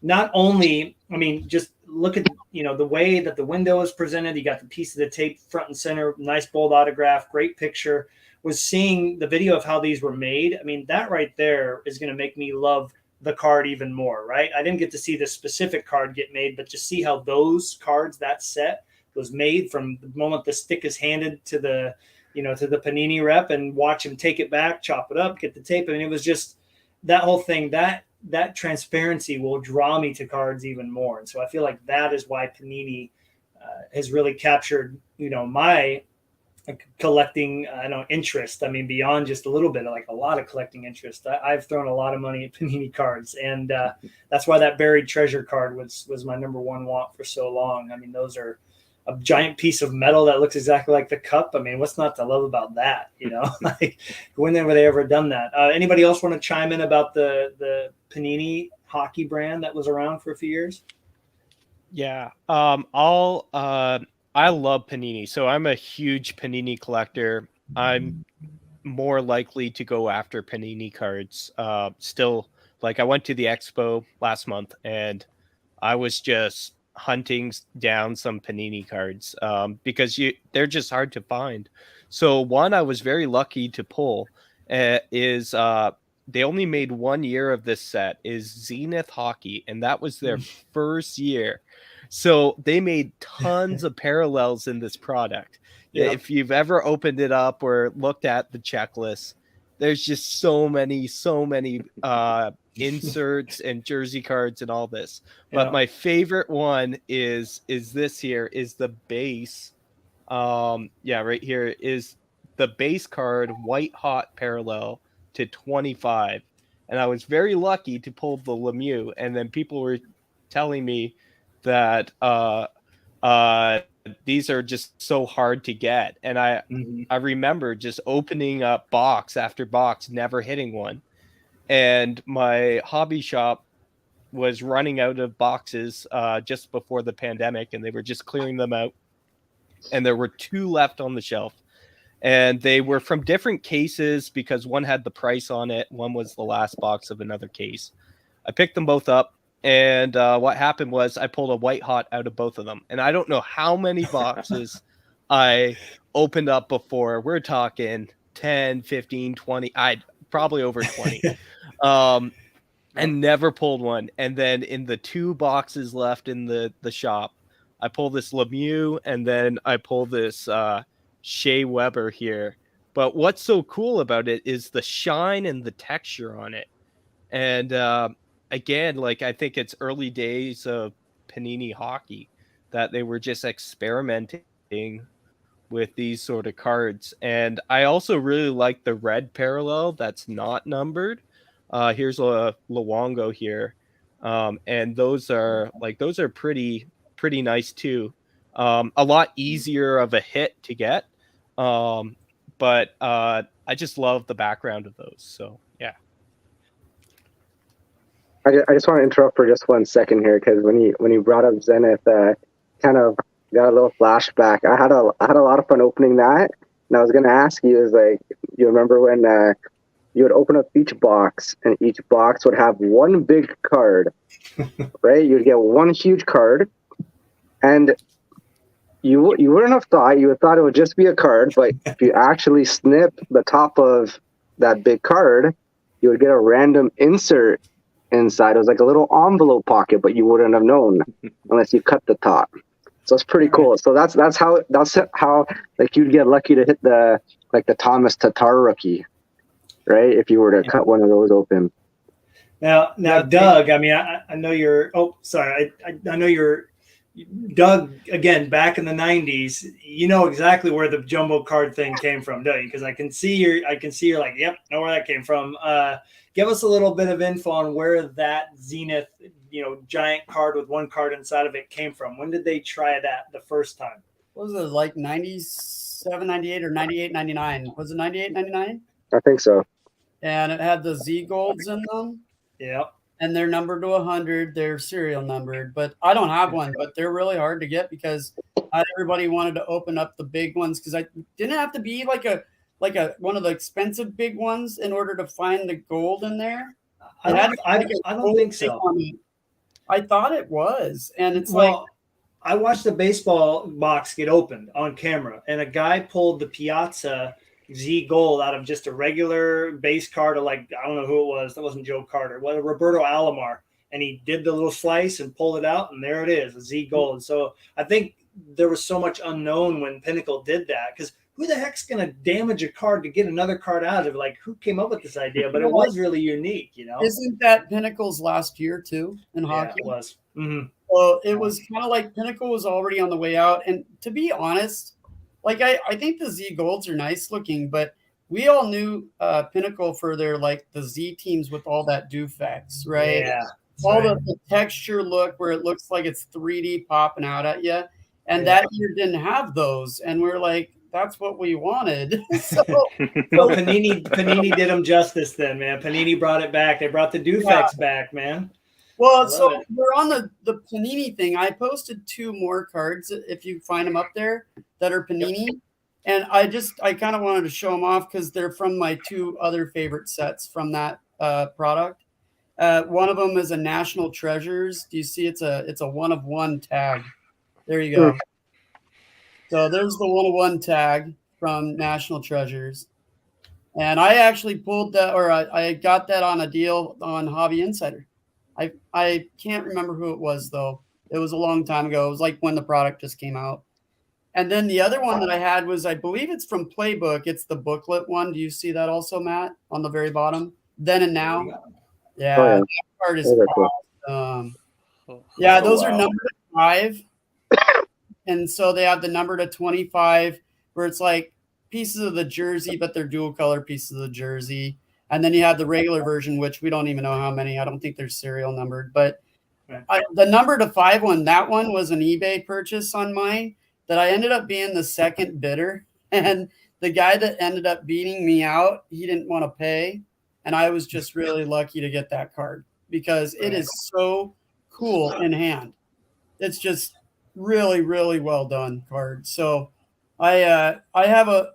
Not only, I mean, just look at, the way that the window is presented. You got the piece of the tape front and center, nice bold autograph, great picture. Was seeing the video of how these were made. I mean, that right there is going to make me love the card even more, right? I didn't get to see the specific card get made, but to see how those cards, that set was made from the moment the stick is handed to the Panini rep and watch him take it back, chop it up, get the tape. I mean, it was just that whole thing, that transparency will draw me to cards even more. And so I feel like that is why Panini has really captured, my collecting interest. I mean, beyond just a little bit, like a lot of collecting interest. I've thrown a lot of money at Panini cards, and that's why that buried treasure card was my number one want for so long. I mean, those are a giant piece of metal that looks exactly like the cup. I mean, what's not to love about that? Like when have they ever done that? Anybody else want to chime in about the Panini hockey brand that was around for a few years? Yeah. I love Panini, so I'm a huge Panini collector. I'm more likely to go after Panini cards. Still, like I went to the expo last month and I was just hunting down some Panini cards because they're just hard to find. So one I was very lucky to pull is they only made 1 year of this set, is Zenith Hockey, and that was their first year. So they made tons of parallels in this product. Yep. If you've ever opened it up or looked at the checklist, there's just so many inserts and jersey cards and all this. But my favorite one is this here, is the base. Right here is the base card, white hot parallel to 25. And I was very lucky to pull the Lemieux, and then people were telling me that these are just so hard to get. And I remember just opening up box after box, never hitting one. And my hobby shop was running out of boxes just before the pandemic, and they were just clearing them out. And there were 2 left on the shelf. And they were from different cases because one had the price on it. One was the last box of another case. I picked them both up. And what happened was I pulled a white hot out of both of them. And I don't know how many boxes I opened up before. We're talking 10, 15, 20. I'd probably over 20. And never pulled one. And then in the 2 boxes left in the shop, I pulled this Lemieux, and then I pulled this Shea Weber here. But what's so cool about it is the shine and the texture on it. And again, like I think it's early days of Panini hockey that they were just experimenting with these sort of cards. And I also really like the red parallel that's not numbered. Here's a Luongo here. And those are pretty nice too. A lot easier of a hit to get. But I just love the background of those. So yeah. I just want to interrupt for just 1 second here, because when you brought up Zenith, kind of got a little flashback. I had a lot of fun opening that, and I was going to ask you, is like, you remember when you would open up each box, and each box would have one big card, right? You'd get one huge card, and you wouldn't have thought, you would thought it would just be a card, but if you actually snip the top of that big card, you would get a random insert inside. It was like a little envelope pocket, but you wouldn't have known unless you cut the top. So it's pretty cool. So that's how like you'd get lucky to hit the Thomas Tatar rookie, right? If you were to cut one of those open. Now, Doug. I mean, I know you're. Oh, sorry. I know you're. Doug, again, back in the 90s, you know exactly where the jumbo card thing came from, don't you? Because I can see you're like, yep, know where that came from. Give us a little bit of info on where that Zenith, giant card with one card inside of it came from. When did they try that the first time? What was it, like 97, 98, or 98, 99? Was it 98, 99? I think so. And it had the Z golds in them. Yeah. And they're numbered to 100. They're serial numbered, but I don't have one. But they're really hard to get because not everybody wanted to open up the big ones because I didn't have to be like a one of the expensive big ones in order to find the gold in there. I don't think so. I thought it was, and it's I watched the baseball box get opened on camera, and a guy pulled the Piazza Z Gold out of just a regular base card of I don't know who it was. That wasn't Joe Carter. Well, Roberto Alomar. And he did the little slice and pulled it out, and there it is, a Z Gold. So I think there was so much unknown when Pinnacle did that because who the heck's going to damage a card to get another card out of it? Who came up with this idea? But it was really unique, Isn't that Pinnacle's last year too in hockey? Yeah, it was. Mm-hmm. Well, it was kind of like Pinnacle was already on the way out. And to be honest, I think the Z Golds are nice looking, but we all knew Pinnacle for their the Z teams with all that Dufex, right? Yeah. All the texture look where it looks like it's 3D popping out at you. And that year didn't have those. And we're like, that's what we wanted. Well, Panini did them justice then, man. Panini brought it back. They brought the Dufex back, man. Well, so we're on the Panini thing. I posted 2 more cards if you find them up there that are Panini. Yep. And I kind of wanted to show them off because they're from my 2 other favorite sets from that product. One of them is a National Treasures. Do you see it's a 1-of-1 tag? There you go. So there's the 1-of-1 tag from National Treasures. And I actually pulled that, or I got that on a deal on Hobby Insider. I can't remember who it was, though. It was a long time ago. It was like when the product just came out. And then the other one that I had was, I believe it's from Playbook. It's the booklet one. Do you see that also, Matt, on the very bottom? Then and Now. Yeah, that card is awesome. Yeah, those are numbered to 5. And so they have the number to 25, where it's like pieces of the jersey, but they're dual color pieces of the jersey. And then you have the regular version, which we don't even know how many. I don't think they're serial numbered. But the number to 5 one, that one was an eBay purchase on mine that I ended up being the second bidder. And the guy that ended up beating me out, he didn't want to pay. And I was just really lucky to get that card because it is so cool in hand. It's just really, really well done card. So I have a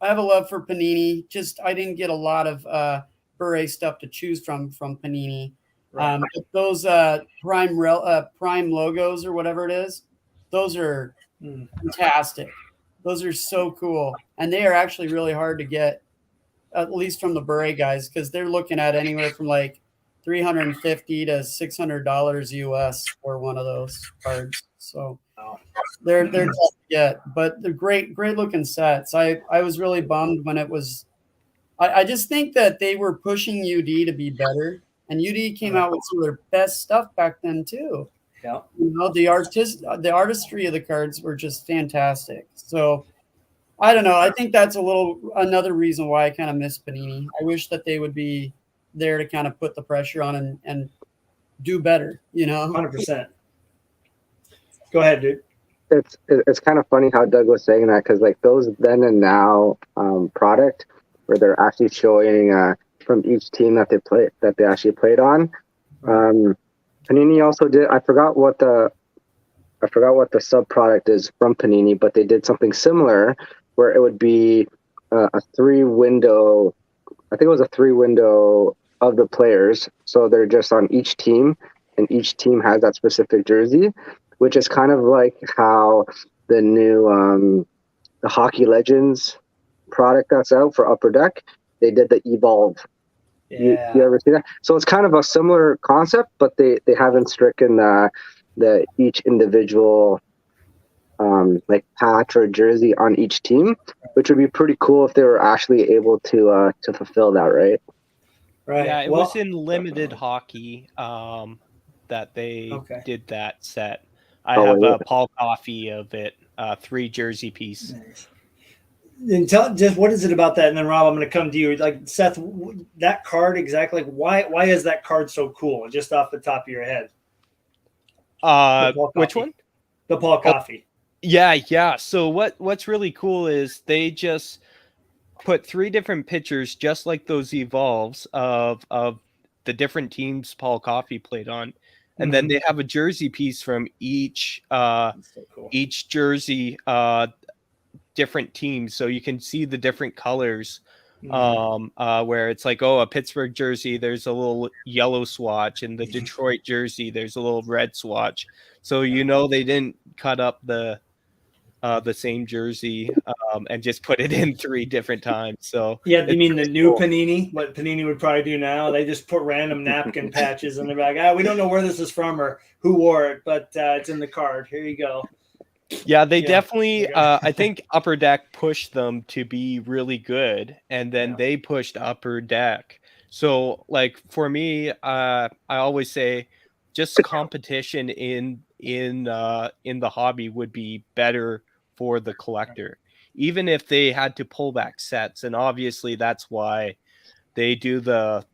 love for Panini. Just I didn't get a lot of Beret stuff to choose from Panini. But those prime logos or whatever it is, those are fantastic. Those are so cool, and they are actually really hard to get, at least from the Beret guys, because they're looking at anywhere from like $350 to $600 US for one of those cards. So they're tough to get, but they're great looking sets. I was really bummed when it was. I just think that they were pushing UD to be better, and UD came out with some of their best stuff back then too. Yeah, the artistry of the cards were just fantastic. So I don't know. I think that's another reason why I kind of miss Panini. I wish that they would be there to kind of put the pressure on and do better. 100%. Go ahead, dude. It's kind of funny how Doug was saying that because those Then and Now product where they're actually showing from each team that they actually played on. Panini also did. I forgot what the sub product is from Panini, but they did something similar where it would be a 3 window. I think it was a 3 window of the players. So they're just on each team, and each team has that specific jersey, which is kind of like how the new the Hockey Legends product that's out for Upper Deck. They did the Evolve. You ever see that? So it's kind of a similar concept, but they haven't stricken the each individual like patch or jersey on each team, which would be pretty cool if they were actually able to fulfill that, right? Right. Yeah, it was in limited hockey that they did that set. I have a Paul Coffey of it, 3 jersey piece. Nice. And tell just what is it about that? And then Rob, I'm going to come to you. Like Seth, that card exactly. Like why is that card so cool? Just off the top of your head. Which one? The Paul Coffey. Yeah. So what's really cool is they just put 3 different pictures, just like those evolves of the different teams Paul Coffey played on, and then they have a jersey piece from each each jersey different teams, so you can see the different colors. Where it's like, a Pittsburgh jersey, there's a little yellow swatch, and the Detroit jersey, there's a little red swatch. So they didn't cut up the same jersey and just put it in 3 different times. So you mean the new Panini? What Panini would probably do now? They just put random napkin patches, and they're like, we don't know where this is from or who wore it, but it's in the card. Here you go. Yeah, they definitely. I think Upper Deck pushed them to be really good, and then they pushed Upper Deck. So, like for me, I always say, just competition in the hobby would be better for the collector, even if they had to pull back sets. And obviously, that's why they do the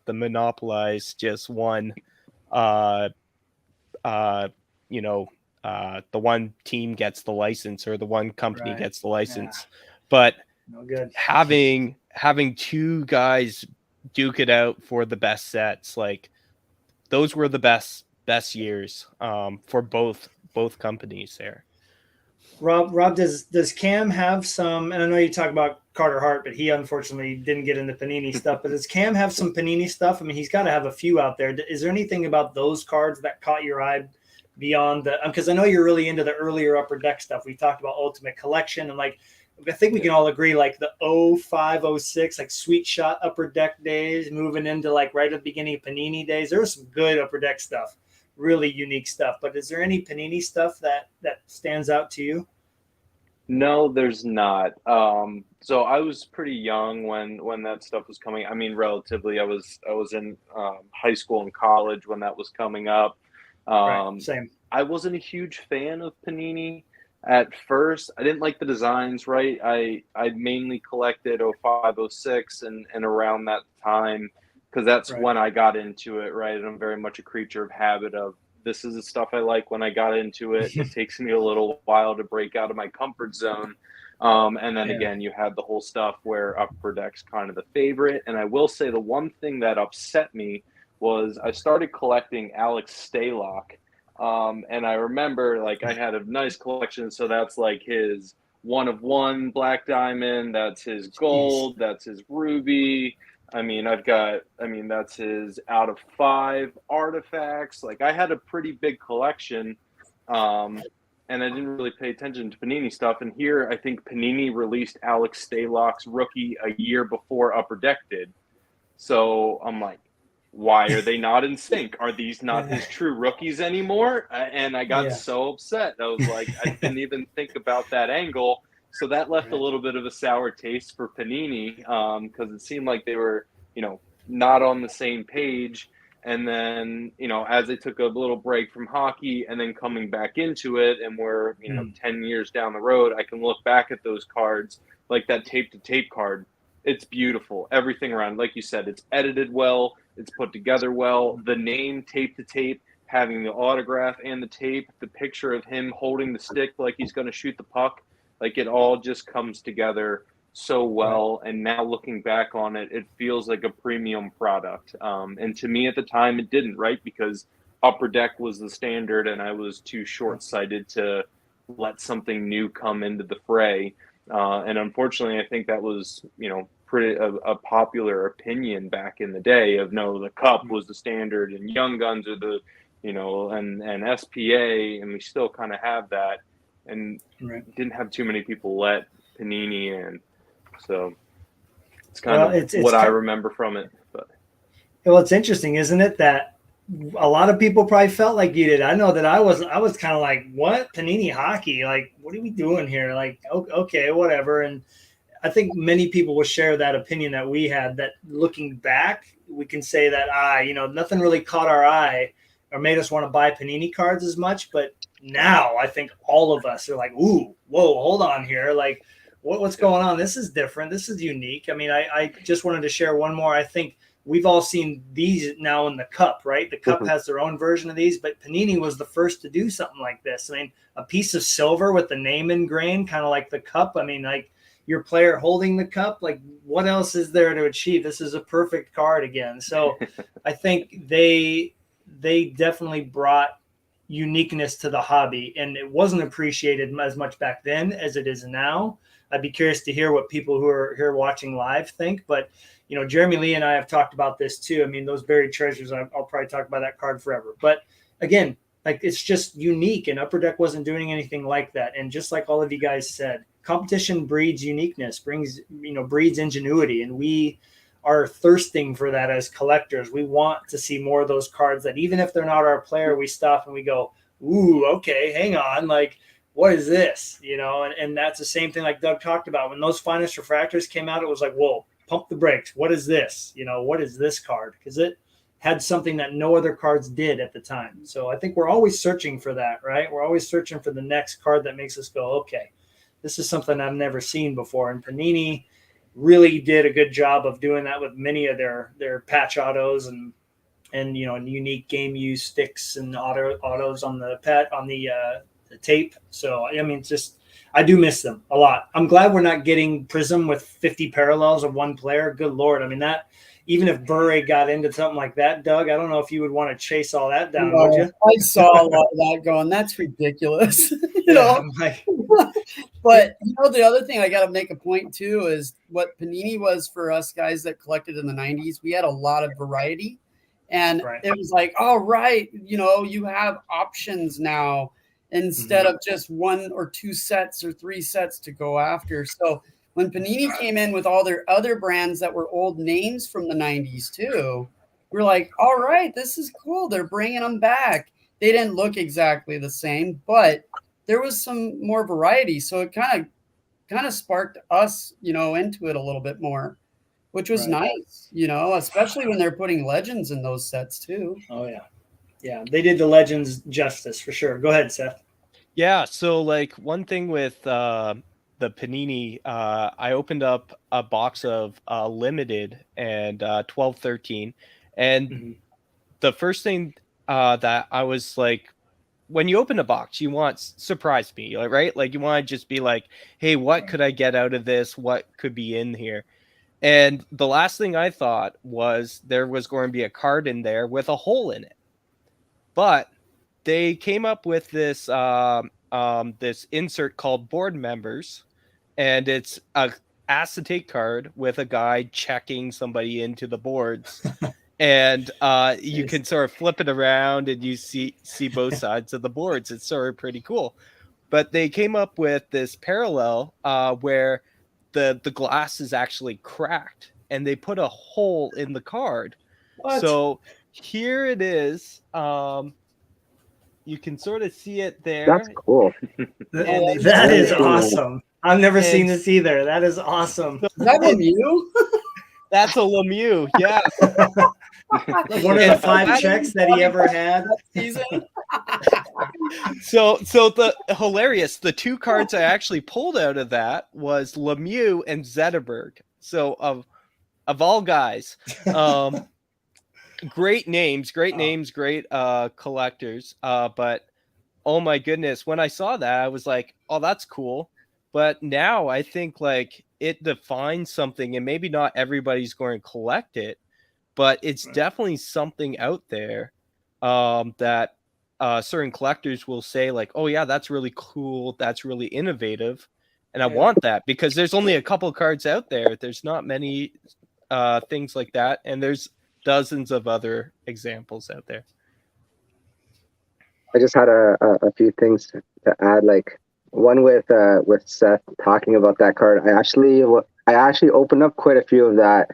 monopolize just one. The one team gets the license, or the one company gets the license. But having 2 guys duke it out for the best sets, like those were the best years for both companies there. Rob, does Cam have some? And I know you talk about Carter Hart, but he unfortunately didn't get into Panini stuff. But does Cam have some Panini stuff? I mean, he's got to have a few out there. Is there anything about those cards that caught your eye beyond the? Because I know you're really into the earlier Upper Deck stuff. We talked about Ultimate Collection, and like I think we can all agree, like the 05, 06, like Sweet Shot Upper Deck days, moving into like right at the beginning of Panini days. There was some good Upper Deck stuff. Really unique stuff. But is there any Panini stuff that stands out to you? No, there's not. So I was pretty young when that stuff was coming. I mean, relatively, I was in high school and college when that was coming up. Same. I wasn't a huge fan of Panini at first. I didn't like the designs, right? I mainly collected 05, 06 and around that time, because that's when I got into it, right? And I'm very much a creature of habit of, this is the stuff I like when I got into it. It takes me a little while to break out of my comfort zone. And then again, you have the whole stuff where Upper Deck's kind of the favorite. And I will say the one thing that upset me was I started collecting Alex Stalock. And I remember, like, I had a nice collection. So that's like his 1 of 1 black diamond. That's his gold. That's his ruby. I mean, that's his out of 5 artifacts. Like, I had a pretty big collection, and I didn't really pay attention to Panini stuff. And here, I think Panini released Alex Stalock's rookie a year before Upper Deck did. So I'm like, why are they not in sync? Are these not his true rookies anymore? And I got so upset. I was like, I didn't even think about that angle. So that left a little bit of a sour taste for Panini, because it seemed like they were, not on the same page. And then, as they took a little break from hockey and then coming back into it, and we're, 10 years down the road, I can look back at those cards, like that tape to tape card. It's beautiful. Everything around, like you said, it's edited well, it's put together well. The name tape to tape, having the autograph and the tape, the picture of him holding the stick like he's going to shoot the puck. Like, it all just comes together so well. And now looking back on it, it feels like a premium product. And to me at the time, it didn't, right? Because Upper Deck was the standard, and I was too short-sighted to let something new come into the fray. And unfortunately, I think that was, pretty a popular opinion back in the day of no, the Cup was the standard and Young Guns are the, and SPA, and we still kind of have that, and didn't have too many people let Panini in. So it's kind of what I remember from it. But well, it's interesting, isn't it, that a lot of people probably felt like you did. I know that I was kind of like, what? Panini hockey? Like, what are we doing here? Like, okay, whatever. And I think many people will share that opinion that we had, that looking back, we can say that, nothing really caught our eye or made us want to buy Panini cards as much. But now I think all of us are like, ooh, whoa, hold on here. Like, what's going on? This is different. This is unique. I mean, I just wanted to share one more. I think we've all seen these now in the Cup, right? The Cup has their own version of these, but Panini was the first to do something like this. I mean, a piece of silver with the name ingrained, kind of like the Cup. I mean, like your player holding the Cup, like what else is there to achieve? This is a perfect card again. So I think they definitely brought uniqueness to the hobby, and it wasn't appreciated as much back then as it is now. I'd be curious to hear what people who are here watching live think, but Jeremy Lee and I have talked about this too. I mean, those buried treasures, I'll probably talk about that card forever. But again, like it's just unique, and Upper Deck wasn't doing anything like that. And just like all of you guys said, competition breeds uniqueness, breeds ingenuity. And we are thirsting for that as collectors. We want to see more of those cards that even if they're not our player, we stop and we go, ooh, okay, hang on. Like, what is this? And that's the same thing like Doug talked about. When those finest refractors came out, it was like, whoa, pump the brakes. What is this? What is this card? Because it had something that no other cards did at the time. So I think we're always searching for that, right? We're always searching for the next card that makes us go, okay, this is something I've never seen before. And Panini really did a good job of doing that with many of their patch autos and unique game use sticks and autos on the tape. So I mean, I do miss them a lot. I'm glad we're not getting Prism with 50 parallels of one player. Good Lord. I mean, that even if Bure got into something like that, Doug, I don't know if you would want to chase all that down, would you? I saw a lot of that going, that's ridiculous. But the other thing I got to make a point too is what Panini was for us guys that collected in the 90s. We had a lot of variety, and it was like, all right, you have options now instead of just one or two sets or three sets to go after. So when Panini came in with all their other brands that were old names from the 90s too, we're like, all right, this is cool. They're bringing them back. They didn't look exactly the same, but there was some more variety. So it kind of sparked us, into it a little bit more, which was nice, especially when they're putting legends in those sets too. Oh, yeah. Yeah, they did the legends justice for sure. Go ahead, Seth. Yeah, so like one thing with the Panini, I opened up a box of limited and 12-13, and the first thing that I was like, when you open a box, you want surprise me, right? Like you want to just be like, hey, what could I get out of this? What could be in here? And the last thing I thought was there was going to be a card in there with a hole in it. But they came up with this this insert called board members, and it's a acetate card with a guy checking somebody into the boards. And you can sort of flip it around and you see both sides of the boards. It's sort of pretty cool. But they came up with this parallel where the glass is actually cracked and they put a hole in the card. What? So here it is. You can sort of see it there. That's cool. That is awesome. I've never seen this either. That is awesome. Is that Lemieux? That's a Lemieux, yeah. One of the 5 checks that he ever had. So the hilarious, the 2 cards I actually pulled out of that was Lemieux and Zetterberg. So of all guys, great names, great collectors. But oh my goodness, when I saw that, I was like, oh, that's cool. But now I think like it defines something, and maybe not everybody's going to collect it, but it's definitely something out there that certain collectors will say like, oh yeah, that's really cool, that's really innovative, And I want that because there's only a couple cards out there. There's not many things like that. And there's dozens of other examples out there. I just had a few things to add, like one with Seth talking about that card. I actually opened up quite a few of that,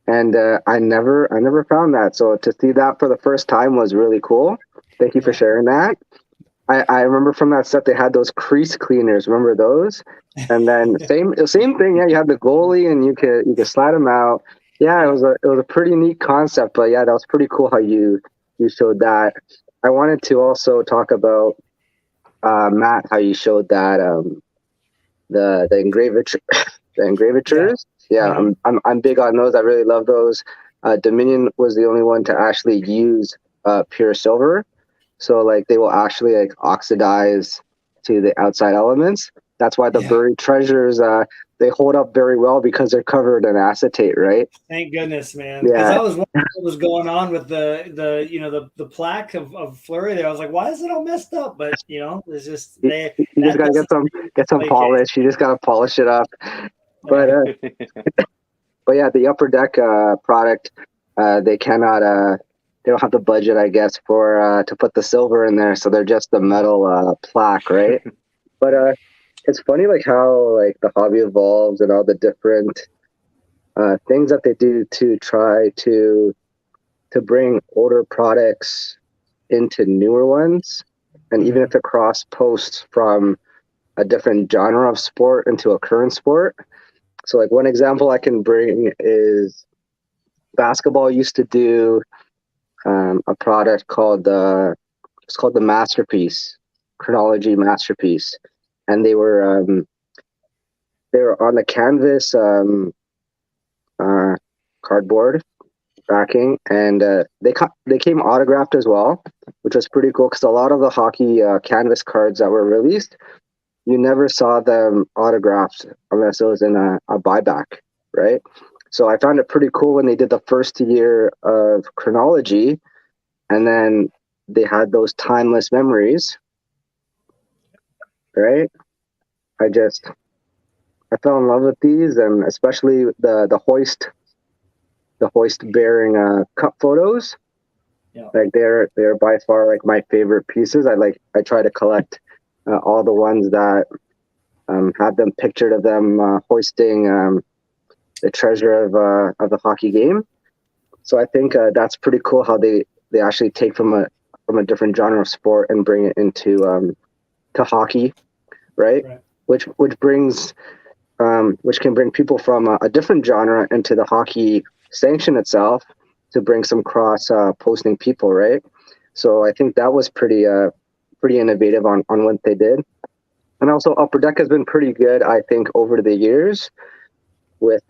and I never found that. So to see that for the first time was really cool. Thank you for sharing that. I remember from that set they had those crease cleaners. Remember those? And then same thing. Yeah, you had the goalie, and you could slide them out. Yeah, it was a pretty neat concept. But yeah, that was pretty cool how you showed that. I wanted to also talk about Matt, how you showed that the engravatures. Yeah, I'm big on those. I really love those. Dominion was the only one to actually use pure silver. So like they will actually like oxidize to the outside elements. That's why the buried treasures they hold up very well because they're covered in acetate, right? Thank goodness, man. Because I was wondering what was going on with the plaque of Fleury there. I was like, why is it all messed up? But it's just you just gotta get some polish. You just gotta polish it up. But but yeah, the upper deck product, they cannot they don't have the budget, I guess, for to put the silver in there, so they're just the metal plaque, right? But it's funny, like how like the hobby evolves and all the different things that they do to try to bring older products into newer ones, and even if the cross posts from a different genre of sport into a current sport. So, like one example I can bring is basketball used to do a product called the Masterpiece Chronology Masterpiece, and they were on the canvas cardboard backing, and they came autographed as well, which was pretty cool because a lot of the hockey canvas cards that were released, you never saw them autographed unless it was in a buyback, right? So I found it pretty cool when they did the first year of Chronology, and then they had those timeless memories, right? I fell in love with these, and especially the hoist bearing cup photos. Yeah. Like they're by far like my favorite pieces. I try to collect all the ones that have them pictured of them hoisting the treasure of the hockey game. So I think that's pretty cool how they actually take from a different genre of sport and bring it into to hockey, right? Which brings which can bring people from a different genre into the hockey sanction itself to bring some cross posting people, right? So I think that was pretty innovative on what they did. And also Upper Deck has been pretty good, I think, over the years with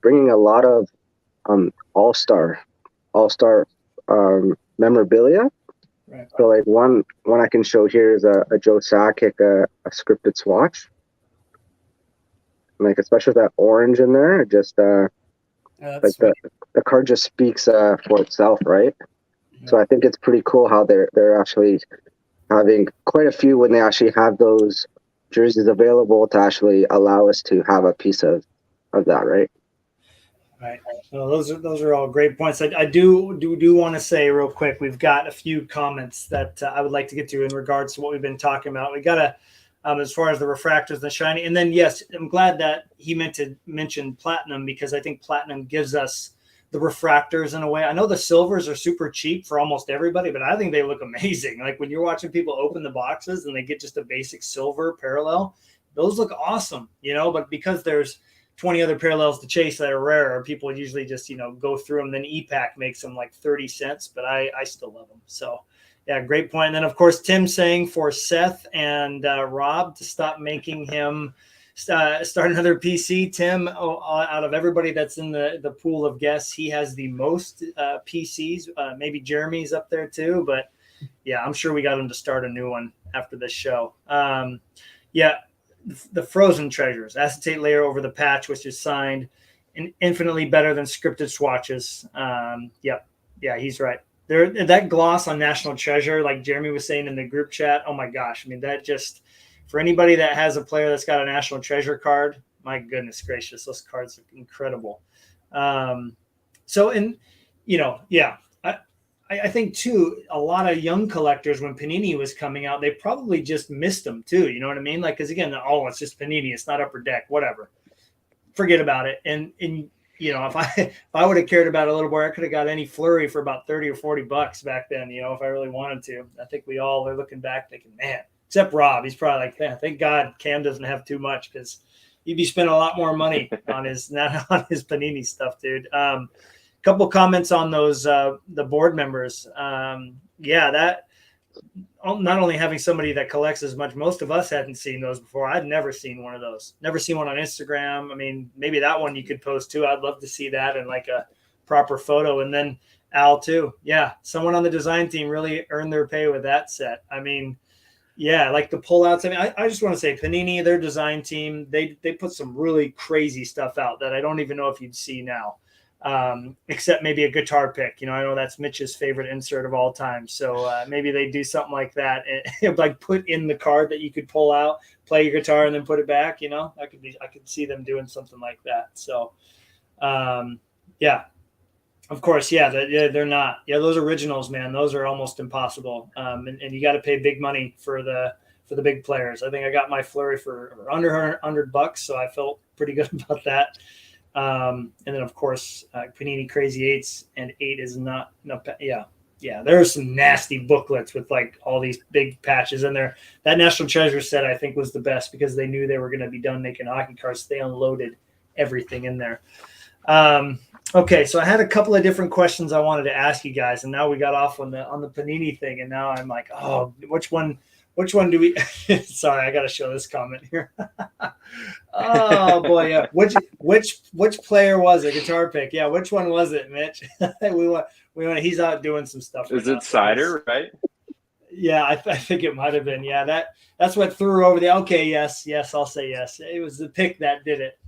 bringing a lot of all-star memorabilia. Right. So like one I can show here is a Joe Sakic, a scripted swatch. Like especially with that orange in there, it just like the card just speaks for itself, right? Yeah. So I think it's pretty cool how they're actually having quite a few when they actually have those jerseys available to actually allow us to have a piece of that, right? Right. So those are all great points. I do want to say real quick, we've got a few comments that I would like to get to in regards to what we've been talking about. We got to as far as the refractors and the shiny, and then yes, I'm glad that he mentioned platinum because I think platinum gives us the refractors in a way. I know the silvers are super cheap for almost everybody, but I think they look amazing. Like when you're watching people open the boxes and they get just a basic silver parallel, those look awesome, but because there's 20 other parallels to chase that are rare, people usually just, go through them. Then EPAC makes them like 30 cents, but I still love them. So yeah, great point. And then of course, Tim saying for Seth and Rob to stop making him start another PC. Tim, out of everybody that's in the pool of guests, he has the most PCs. Maybe Jeremy's up there too, but yeah, I'm sure we got him to start a new one after this show. Yeah, the frozen treasures, acetate layer over the patch, which is signed, and infinitely better than scripted swatches. Yeah, he's right. That gloss on National Treasure, like Jeremy was saying in the group chat, oh my gosh, I mean, that just for anybody that has a player that's got a National Treasure card, my goodness gracious, those cards are incredible. So, and yeah, I think too, a lot of young collectors, when Panini was coming out, they probably just missed them too. You know what I mean? Like, because again, it's just Panini, it's not Upper Deck, whatever. Forget about it. And if I would have cared about it a little more, I could have got any Flurry for about $30 or $40 back then. If I really wanted to. I think we all are looking back thinking, man. Except Rob, he's probably like, man, thank God Cam doesn't have too much, because he'd be spending a lot more money on his Panini stuff, dude. Couple comments on those the board members. That not only having somebody that collects as much, most of us hadn't seen those before. I'd never seen one of those. Never seen one on Instagram. I mean, maybe that one you could post too. I'd love to see that in like a proper photo. And then Al too. Yeah, someone on the design team really earned their pay with that set. I mean, yeah, like the pullouts. I mean, I just want to say Panini, their design team, they put some really crazy stuff out that I don't even know if you'd see now. Except maybe a guitar pick. I know that's Mitch's favorite insert of all time. So maybe they do something like that, and like put in the card that you could pull out, play your guitar, and then put it back. I could see them doing something like that. So, yeah, of course, yeah, they're not. Yeah, those originals, man, those are almost impossible. And you got to pay big money for the big players. I think I got my Flurry for under $100, so I felt pretty good about that. And then of course, Panini Crazy 8s, and 8 is not, yeah. There are some nasty booklets with like all these big patches in there. That National Treasure set, I think, was the best because they knew they were going to be done making hockey cards. They unloaded everything in there. Okay. So I had a couple of different questions I wanted to ask you guys, and now we got off on the Panini thing. And now I'm like, oh, which one do we, sorry, I got to show this comment here. Oh boy. Yeah. Which player was it? Guitar pick. Yeah. Which one was it, Mitch? we want, he's out doing some stuff. Is it Cider, right? Yeah. I think it might've been. Yeah. That's what threw over the, okay. Yes. I'll say yes. It was the pick that did it,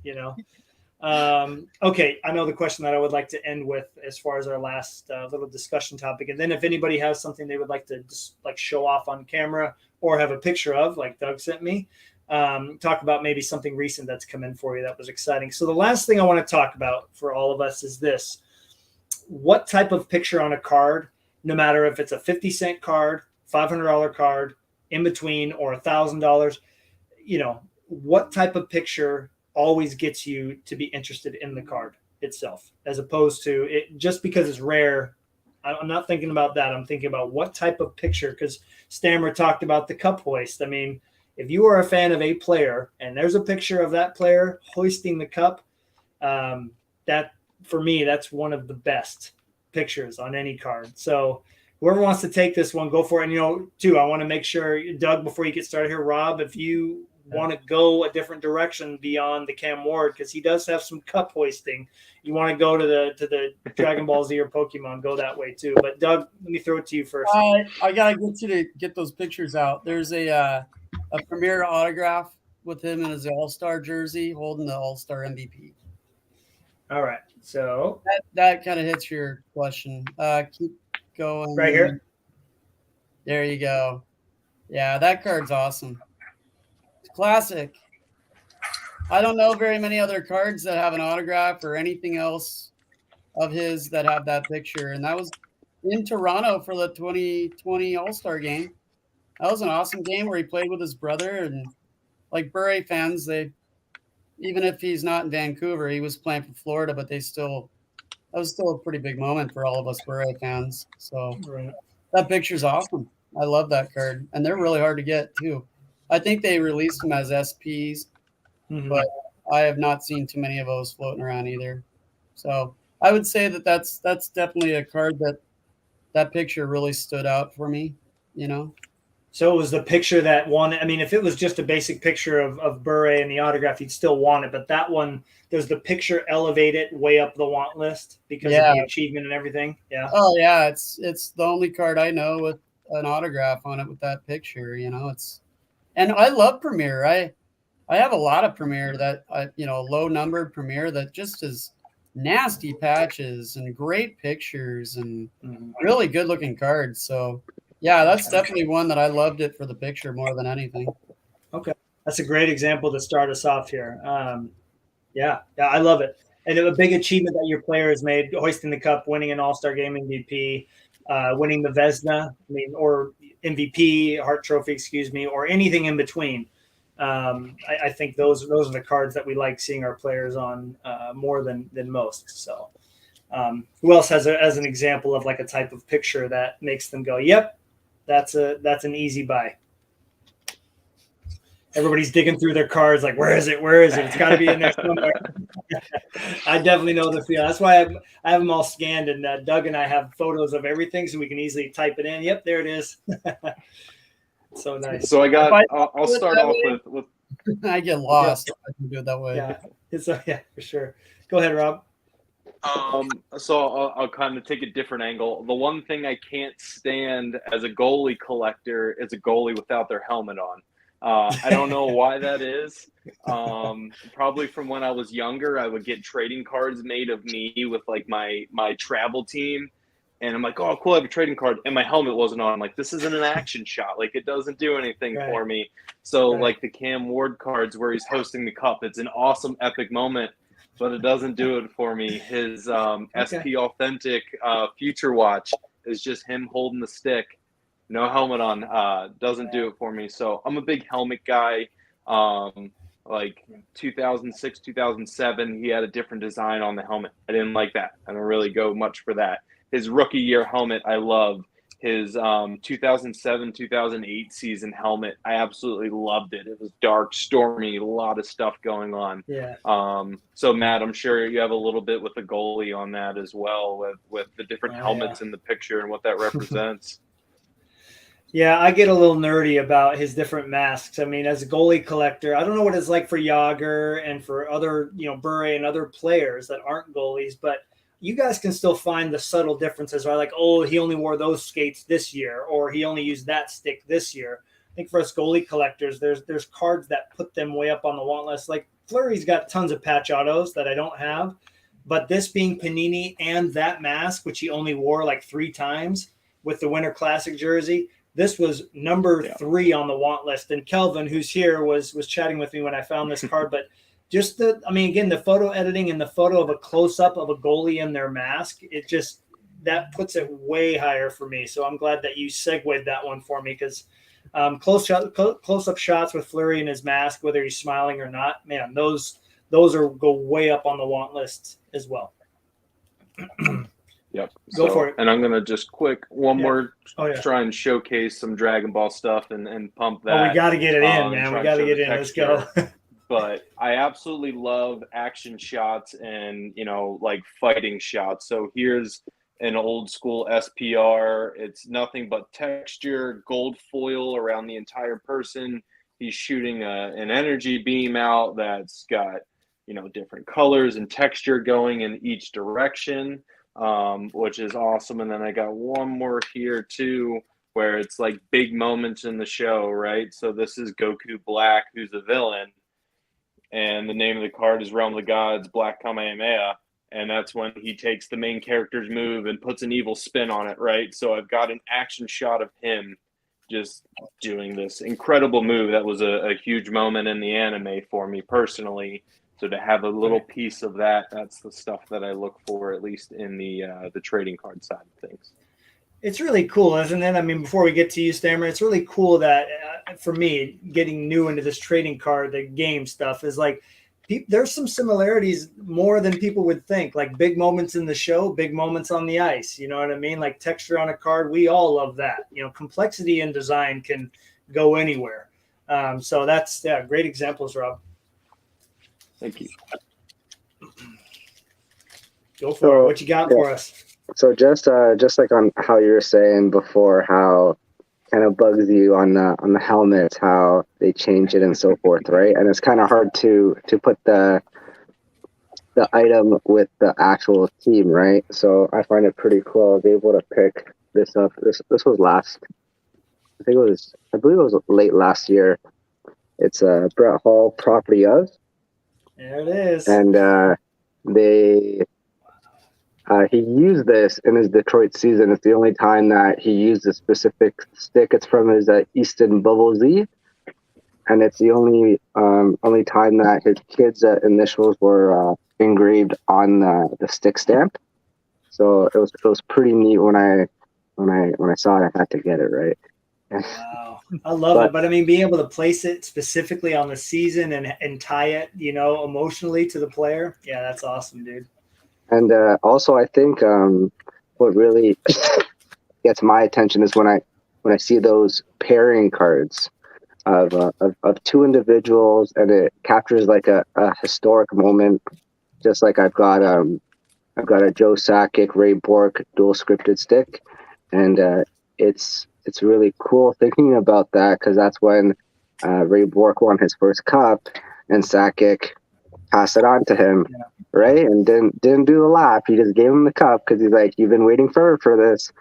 Okay. I know the question that I would like to end with as far as our last little discussion topic. And then if anybody has something they would like to just like show off on camera or have a picture of, like Doug sent me, talk about maybe something recent that's come in for you that was exciting. So the last thing I want to talk about for all of us is this: what type of picture on a card, no matter if it's a 50-cent card, $500 card, in between, or $1,000, what type of picture always gets you to be interested in the card itself, as opposed to it just because it's rare. I'm not thinking about that. I'm thinking about what type of picture, because Stammer talked about the cup hoist. I mean, if you are a fan of a player and there's a picture of that player hoisting the cup, that for me, that's one of the best pictures on any card. So whoever wants to take this one, go for it. And, too, I want to make sure, Doug, before you get started here, Rob, if you want to go a different direction beyond the Cam Ward, because he does have some cup hoisting. You want to go to the Dragon Ball Z or Pokemon, go that way too. But Doug, let me throw it to you first. I gotta get you to get those pictures out. There's a premier autograph with him in his All-Star jersey holding the All-Star MVP. All right, so that kind of hits your question. Keep going right here. There you go. Yeah, that card's awesome. Classic. I don't know very many other cards that have an autograph or anything else of his that have that picture. And that was in Toronto for the 2020 All-Star game. That was an awesome game where he played with his brother. And like Bure fans, even if he's not in Vancouver, he was playing for Florida, but that was still a pretty big moment for all of us Bure fans. So that picture's awesome. I love that card. And they're really hard to get too. I think they released them as SPs, but I have not seen too many of those floating around either. So I would say that's definitely a card that picture really stood out for me, So it was the picture that won. I mean, if it was just a basic picture of Bure and the autograph, you'd still want it. But that one, does the picture elevate it way up the want list because of the achievement and everything? Yeah. Oh yeah, it's the only card I know with an autograph on it with that picture. And I love Premier. I have a lot of Premier that low numbered Premier that just is nasty patches and great pictures and really good looking cards. So yeah, that's definitely one that I loved it for the picture more than anything. Okay, that's a great example to start us off here. Yeah, I love it. And a big achievement that your player has made, hoisting the cup, winning an All-Star Game MVP, winning the Vesna, or MVP, Hart Trophy, excuse me, or anything in between. I think those are the cards that we like seeing our players on more than most. So, who else has as an example of like a type of picture that makes them go, "Yep, that's an easy buy." Everybody's digging through their cards, like, where is it? Where is it? It's got to be in there somewhere. I definitely know the feel. That's why I have them all scanned, and Doug and I have photos of everything, so we can easily type it in. Yep, there it is. So nice. So I'll start off with I get lost. I can do it that way. Yeah, yeah, for sure. Go ahead, Rob. So I'll kind of take a different angle. The one thing I can't stand as a goalie collector is a goalie without their helmet on. I don't know why that is. Probably from when I was younger, I would get trading cards made of me with like my travel team. And I'm like, oh, cool, I have a trading card. And my helmet wasn't on. I'm like, this isn't an action shot. Like, it doesn't do anything for me. So, like, the Cam Ward cards where he's hosting the cup, it's an awesome, epic moment, but it doesn't do it for me. His SP Authentic Future Watch is just him holding the stick. No helmet on, doesn't do it for me. So I'm a big helmet guy. Like 2006, 2007, he had a different design on the helmet. I didn't like that. I don't really go much for that. His rookie year helmet, I loved. His 2007, 2008 season helmet, I absolutely loved it. It was dark, stormy, a lot of stuff going on. Yeah. So Matt, I'm sure you have a little bit with the goalie on that as well, with the different helmets in the picture and what that represents. Yeah, I get a little nerdy about his different masks. I mean, as a goalie collector, I don't know what it's like for Yager and for other, Bure and other players that aren't goalies, but you guys can still find the subtle differences, right? Like, oh, he only wore those skates this year, or he only used that stick this year. I think for us goalie collectors, there's cards that put them way up on the want list. Like Fleury's got tons of patch autos that I don't have, but this being Panini and that mask, which he only wore like 3 times with the Winter Classic jersey, this was number 3 on the want list. And Kelvin, who's here, was chatting with me when I found this card, but just the photo editing and the photo of a close-up of a goalie in their mask, that puts it way higher for me. So I'm glad that you segued that one for me, because close-up shots with Fleury in his mask, whether he's smiling or not, man, those go way up on the want list as well. Yep. Go for it. And I'm gonna just try and showcase some Dragon Ball stuff and pump that. Oh, we got to get it in, man. We got to get it in. Let's go. But I absolutely love action shots and, like fighting shots. So here's an old school SPR. It's nothing but texture, gold foil around the entire person. He's shooting an energy beam out that's got, different colors and texture going in each direction, which is awesome. And then I got one more here too, where it's like big moments in the show, right? So this is Goku Black, who's a villain. And the name of the card is Realm of the Gods, Black Kamehameha. And that's when he takes the main character's move and puts an evil spin on it, right? So I've got an action shot of him just doing this incredible move. That was a huge moment in the anime for me personally. So to have a little piece of that, that's the stuff that I look for, at least in the trading card side of things. It's really cool, isn't it? I mean, before we get to you, Stammer, it's really cool that for me, getting new into this trading card, the game stuff is like, there's some similarities more than people would think, like big moments in the show, big moments on the ice. You know what I mean? Like texture on a card. We all love that. Complexity in design can go anywhere. So that's great examples, Rob. Thank you. Go for it. What you got for us? So just like on how you were saying before, how kind of bugs you on the helmets, how they change it and so forth, right? And it's kind of hard to put the item with the actual team, right? So I find it pretty cool. I was able to pick this up. This was I believe it was late last year. It's a Brett Hall property of. There it is. And he used this in his Detroit season. It's the only time that he used a specific stick. It's from his Easton Bubble Z. and it's the only time that his kids' initials were engraved on the stick stamp. So it was pretty neat when I saw it. I had to get it, right. Wow, I love it. But I mean, being able to place it specifically on the season and tie it, emotionally to the player. Yeah, that's awesome, dude. And also, I think what really gets my attention is when I see those pairing cards of two individuals, and it captures like a historic moment. Just like I've got a Joe Sakic, Ray Bork dual scripted stick, and it's really cool thinking about that, because that's when Ray Bork won his first cup, and Sakic passed it on to him, right? And didn't do the lap. He just gave him the cup because he's like, "You've been waiting for this."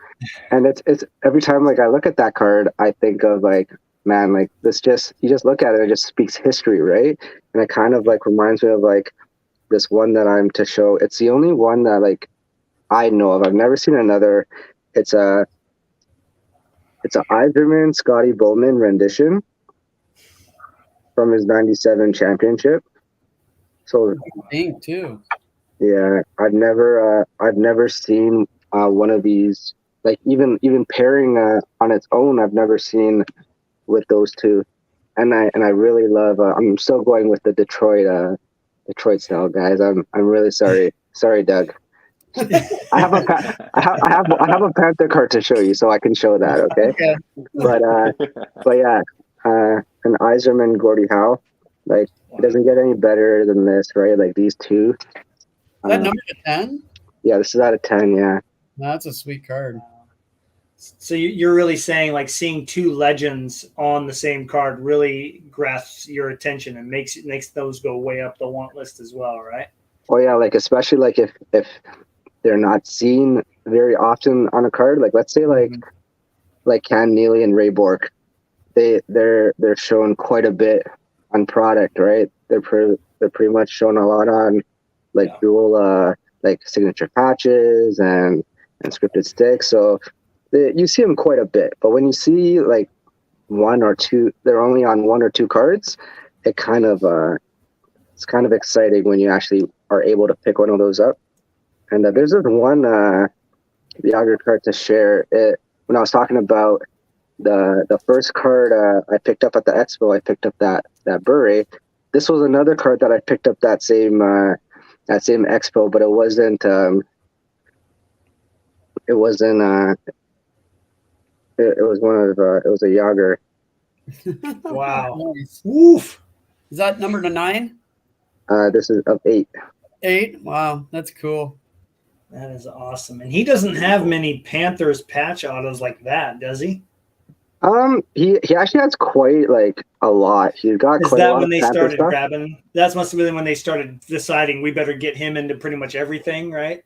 And it's every time like I look at that card, I think of like, man, like this just, you just look at it, it just speaks history, right? And it kind of like reminds me of like this one that I'm to show. It's the only one that like I know of. I've never seen another. It's a Iserman Scotty Bowman rendition from his '97 championship. So Pink too. yeah, I've never seen one of these, like even pairing on its own. I've never seen with those two, and I really love. I'm still going with the Detroit style, guys. I'm really sorry, Doug. I have a Panther card to show you, so I can show that. Okay, but yeah, an Iserman Gordie Howe, like it doesn't get any better than this, right? Like these two. Is that number 10? Yeah, this is out of 10. Yeah. That's a sweet card. So you're really saying like seeing two legends on the same card really grasps your attention and makes those go way up the want list as well, right? Oh yeah, like especially like if they're not seen very often on a card, like let's say like Cam Neely and Ray Bork, they're shown quite a bit on product, right? They're pretty much shown a lot on like dual like signature patches and scripted sticks. So you see them quite a bit, but when you see like one or two, they're only on one or two cards. It's kind of exciting when you actually are able to pick one of those up. And there's this one Yager card to share. When I was talking about the first card I picked up at the expo, I picked up that Bure. This was another card that I picked up that same expo, but it wasn't. It was one of it was a Yager. Wow. Nice. Oof. Is that number 9? This is of 8. 8? Wow, that's cool. That is awesome. And he doesn't have many Panthers patch autos like that, does he? He actually has quite like a lot. He's got Is quite a that lot when they of Panther started stuff. grabbing? That must have been when they started deciding we better get him into pretty much everything, right?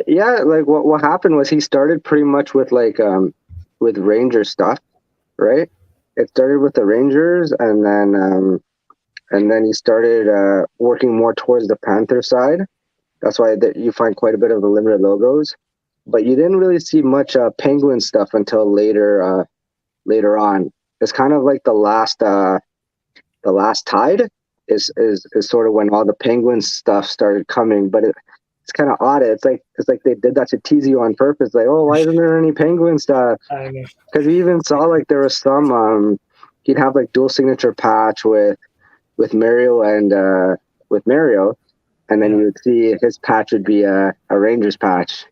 Yeah, like what happened was he started pretty much with like with Ranger stuff, right? It started with the Rangers, and then he started working more towards the Panther side. That's why you find quite a bit of the limited logos, but you didn't really see much Penguin stuff until later on. It's kind of like the last tide is sort of when all the Penguin stuff started coming, but it's kind of odd. It's like they did that to tease you on purpose. Like, oh, why isn't there any Penguin stuff? Because you even saw like there was some he'd have like dual signature patch with Mario and with Mario, and then you would see his patch would be a Rangers patch.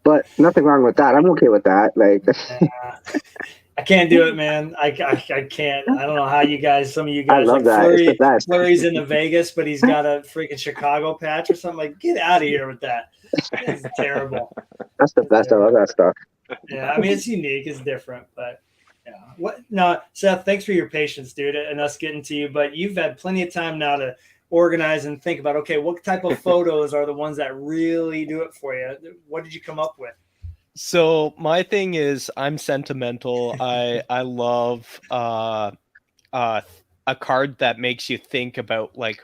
But nothing wrong with that. I'm okay with that. Like, I can't do it, man. I can't. I don't know how some of you guys, I love like that. It's the best. Fleury's in the Vegas, but he's got a freaking Chicago patch or something. Like, get out of here with that. That's terrible. That's the best. I love that stuff. Yeah, I mean, it's unique. It's different, but yeah. No, Seth, thanks for your patience, dude, and us getting to you. But you've had plenty of time now to organize and think about, okay, what type of photos are the ones that really do it for you? What did you come up with? So my thing is I'm sentimental. I love a card that makes you think about like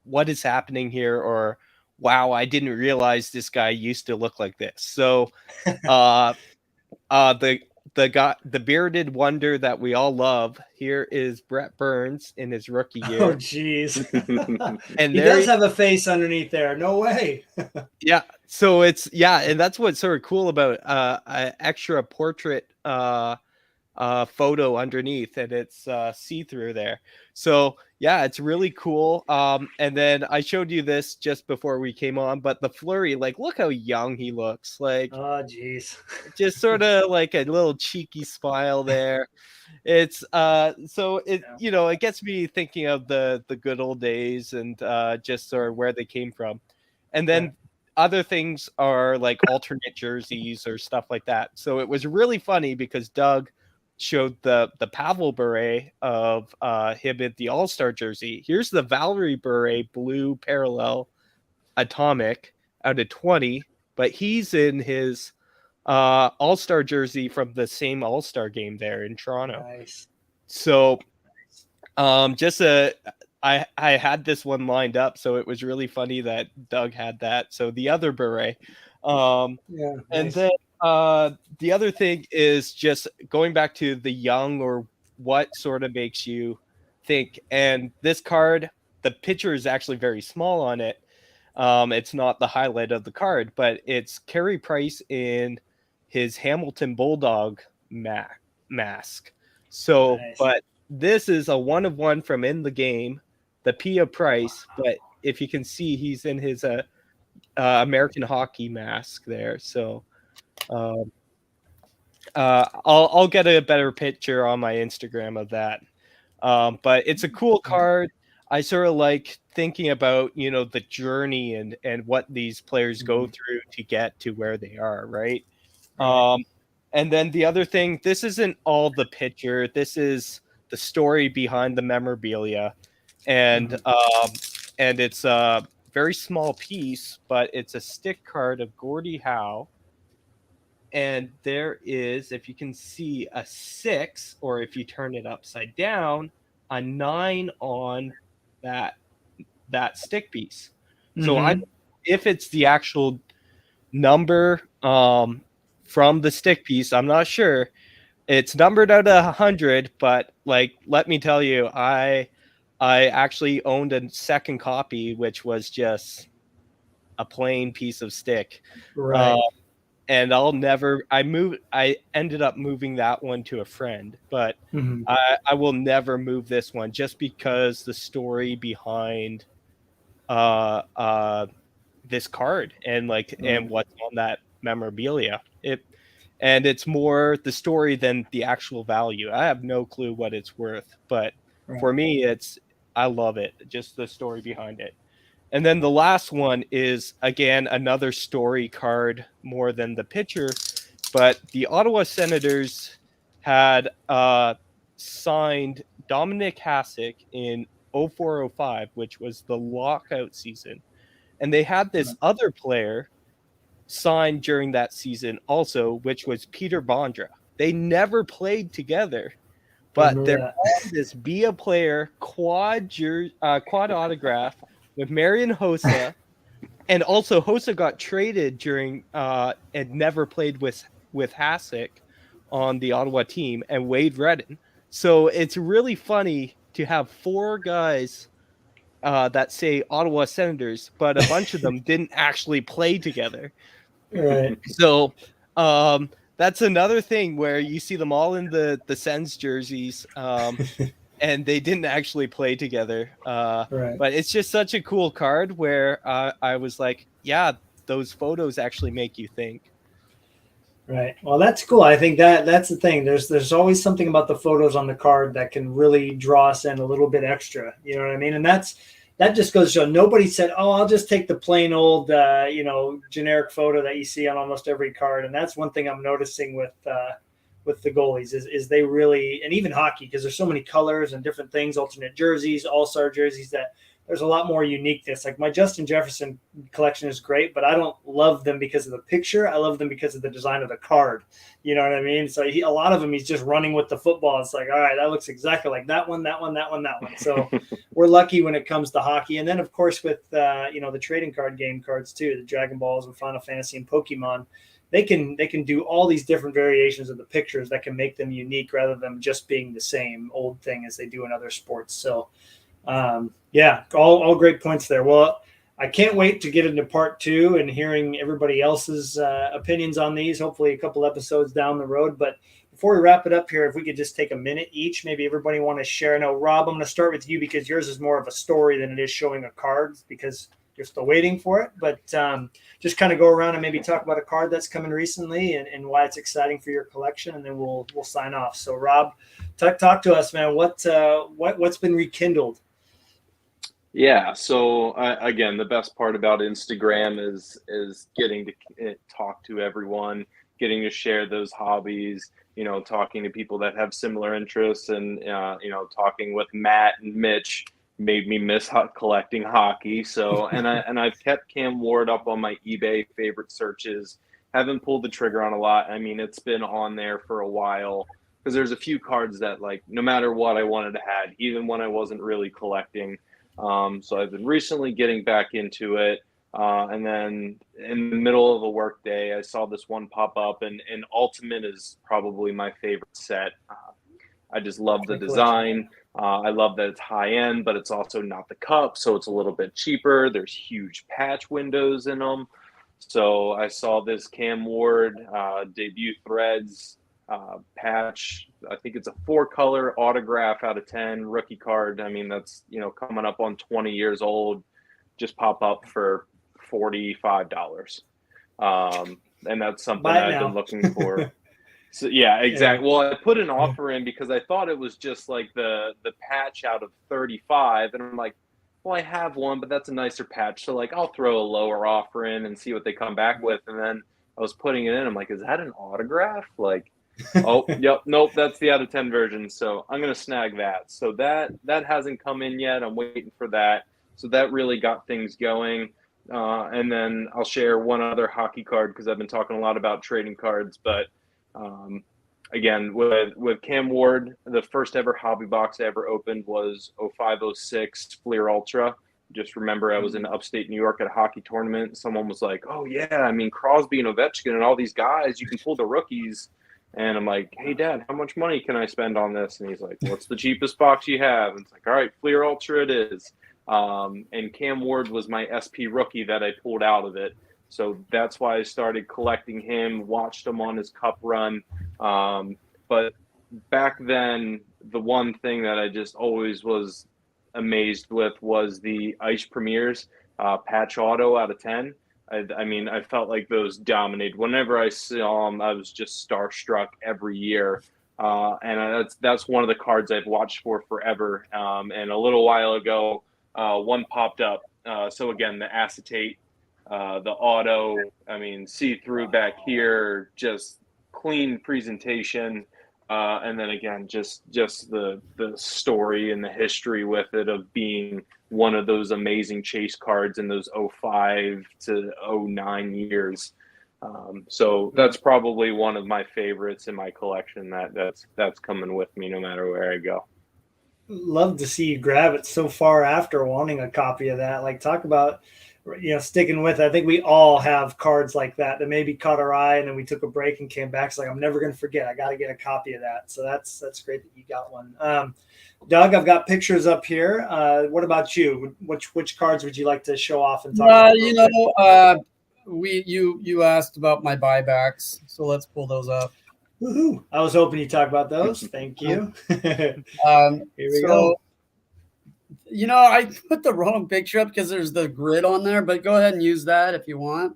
what is happening here, or wow, I didn't realize this guy used to look like this. So the the bearded wonder that we all love. Here is Brett Burns in his rookie year. Oh, geez. And He does have a face underneath there. No way. Yeah. So and that's what's sort of cool about an extra portrait photo underneath, and it's see-through there. So yeah, it's really cool. And then I showed you this just before we came on, but the Flurry, like, look how young he looks. Like, oh, geez. just sort of like a little cheeky smile there. It's so it it gets me thinking of the good old days and just sort of where they came from. And then other things are like alternate jerseys or stuff like that. So it was really funny because Doug showed the Pavel beret of him at the All-Star jersey. Here's the Valerie beret blue parallel atomic out of 20, but he's in his All-Star jersey from the same All-Star game there in Toronto. Nice. So I had this one lined up, so it was really funny that Doug had that. So the other beret. Nice. And then the other thing is just going back to the young, or what sort of makes you think. And this card, the picture is actually very small on it. It's not the highlight of the card, but it's Carey Price in his Hamilton Bulldog mask. So, Nice. but this is a 1-of-1 from in the game, the Pia Price. But if you can see, he's in his American hockey mask there. So I'll get a better picture on my Instagram of that. But it's a cool card. I sort of like thinking about, the journey and what these players go through to get to where they are, right? And then the other thing, this isn't all the picture. This is the story behind the memorabilia. And it's a very small piece, but it's a stick card of Gordie Howe. And there is, if you can see, a 6, or if you turn it upside down, a 9 on that stick piece. So if it's the actual number from the stick piece, I'm not sure. It's numbered out of 100, but like, let me tell you, I actually owned a second copy, which was just a plain piece of stick. Right. And I ended up moving that one to a friend, but I will never move this one just because the story behind this card and what's on that memorabilia. It's more the story than the actual value. I have no clue what it's worth, but for me, I love it. Just the story behind it. And then the last one is, again, another story card more than the picture, but the Ottawa Senators had signed Dominic Hasek in 04-05, which was the lockout season. And they had this other player signed during that season also, which was Peter Bondra. They never played together, but they're on this Be a Player quad autograph with Marian Hossa. And also Hossa got traded during and never played with Hasek on the Ottawa team, and Wade Redden. So it's really funny to have 4 guys that say Ottawa Senators, but a bunch of them didn't actually play together. Right. So that's another thing where you see them all in the Sens jerseys, and they didn't actually play together. But it's just such a cool card where I was like, yeah, those photos actually make you think. Right. Well, that's cool. I think that's the thing. There's always something about the photos on the card that can really draw us in a little bit extra. You know what I mean? And that just goes to show nobody said, "Oh, I'll just take the plain old, generic photo that you see on almost every card." And that's one thing I'm noticing with the goalies is they really, and even hockey, because there's so many colors and different things, alternate jerseys, all-star jerseys, that there's a lot more uniqueness. Like my Justin Jefferson collection is great, but I don't love them because of the picture. I love them because of the design of the card. You know what I mean? So a lot of them, he's just running with the football. It's like, all right, that looks exactly like that one, that one, that one, that one. So we're lucky when it comes to hockey. And then, of course, with, the trading card game cards too, the Dragon Balls and Final Fantasy and Pokemon, they can do all these different variations of the pictures that can make them unique rather than just being the same old thing as they do in other sports. So, all great points there. Well, I can't wait to get into part 2 and hearing everybody else's opinions on these, hopefully a couple episodes down the road. But before we wrap it up here, if we could just take a minute each, maybe everybody want to share. Now, Rob, I'm going to start with you because yours is more of a story than it is showing a card because you're still waiting for it. But just kind of go around and maybe talk about a card that's coming recently and why it's exciting for your collection, and then we'll sign off. So, Rob, talk to us, man. What's been rekindled? Yeah. So again, the best part about Instagram is getting to talk to everyone, getting to share those hobbies, talking to people that have similar interests, and, talking with Matt and Mitch made me miss collecting hockey. So, and I've kept Cam Ward up on my eBay favorite searches. Haven't pulled the trigger on a lot. I mean, it's been on there for a while because there's a few cards that, like, no matter what I wanted to have, even when I wasn't really collecting. So I've been recently getting back into it. And then in the middle of a work day, I saw this one pop up, and Ultimate is probably my favorite set. I just love the design. I love that it's high end, but it's also not the cup, so it's a little bit cheaper. There's huge patch windows in them. So I saw this Cam Ward debut threads patch. I think it's a 4-color autograph out of 10 rookie card. I mean, that's, coming up on 20 years old, just pop up for $45. And that's something I've been looking for. So yeah, exactly. Yeah. Well, I put an offer in because I thought it was just like the patch out of 35, and I'm like, well, I have one, but that's a nicer patch, so like I'll throw a lower offer in and see what they come back with. And then I was putting it in, I'm like, is that an autograph? Like, oh, yep, nope, that's the out of 10 version. So I'm gonna snag that. So that hasn't come in yet. I'm waiting for that. So that really got things going. And then I'll share one other hockey card because I've been talking a lot about trading cards, but again, with Cam Ward, the first ever hobby box I ever opened was 0506 Fleer Ultra. Just remember, I was in upstate New York at a hockey tournament. Someone was like, oh yeah, I mean, Crosby and Ovechkin and all these guys, you can pull the rookies. And I'm like, hey Dad, how much money can I spend on this? And he's like, what's the cheapest box you have? And it's like, all right, Fleer Ultra it is. And Cam Ward was my SP rookie that I pulled out of it. So that's why I started collecting him, watched him on his cup run. But back then, the one thing that I just always was amazed with was the Ice Premiers patch auto out of 10. I mean, I felt like those dominated. Whenever I saw them, I was just starstruck every year. And that's one of the cards I've watched for forever. And a little while ago, one popped up. So again, the acetate, the auto, I mean, see-through back here, just clean presentation. And then again, just the story and the history with it of being one of those amazing chase cards in those 05 to 09 years. So that's probably one of my favorites in my collection that's coming with me no matter where I go. Love to see you grab it so far after wanting a copy of that. Like, talk about, sticking with it. I think we all have cards like that maybe caught our eye, and then we took a break and came back. It's like, I'm never going to forget. I got to get a copy of that. So that's great that you got one. Doug, I've got pictures up here. What about you? Which cards would you like to show off and talk about? You asked about my buybacks, so let's pull those up. Woohoo. I was hoping you'd talk about those. Thank you. Here we go. I put the wrong picture up because there's the grid on there, but go ahead and use that if you want.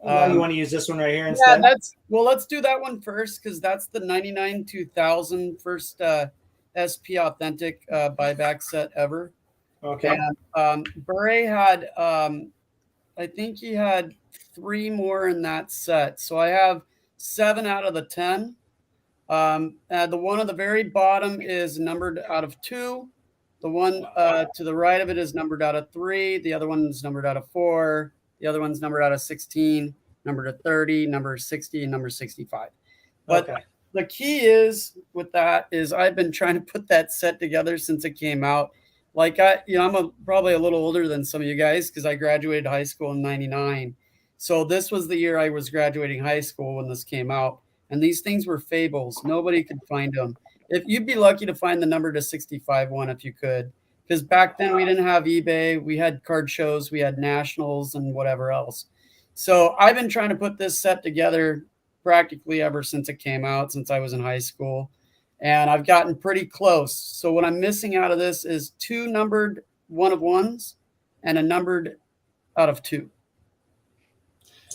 You want to use this one right here instead? Yeah, let's do that one first because that's the 99-2000 first SP Authentic buyback set ever. Okay. And Bure had, I think he had 3 more in that set. So I have 7 out of the 10. The one at the very bottom is numbered out of 2. The one to the right of it is numbered out of 3. The other one is numbered out of 4. The other one's numbered out of 16, numbered to 30, number 60, and number 65. But the key is with that is I've been trying to put that set together since it came out. Like I'm probably a little older than some of you guys because I graduated high school in '99. So this was the year I was graduating high school when this came out. And these things were fables. Nobody could find them. If you'd be lucky to find the number to 65 one if you could. Because back then we didn't have eBay. We had card shows. We had nationals and whatever else. So I've been trying to put this set together practically ever since it came out, since I was in high school. And I've gotten pretty close. So what I'm missing out of this is 2 numbered 1 of 1s and a numbered out of 2.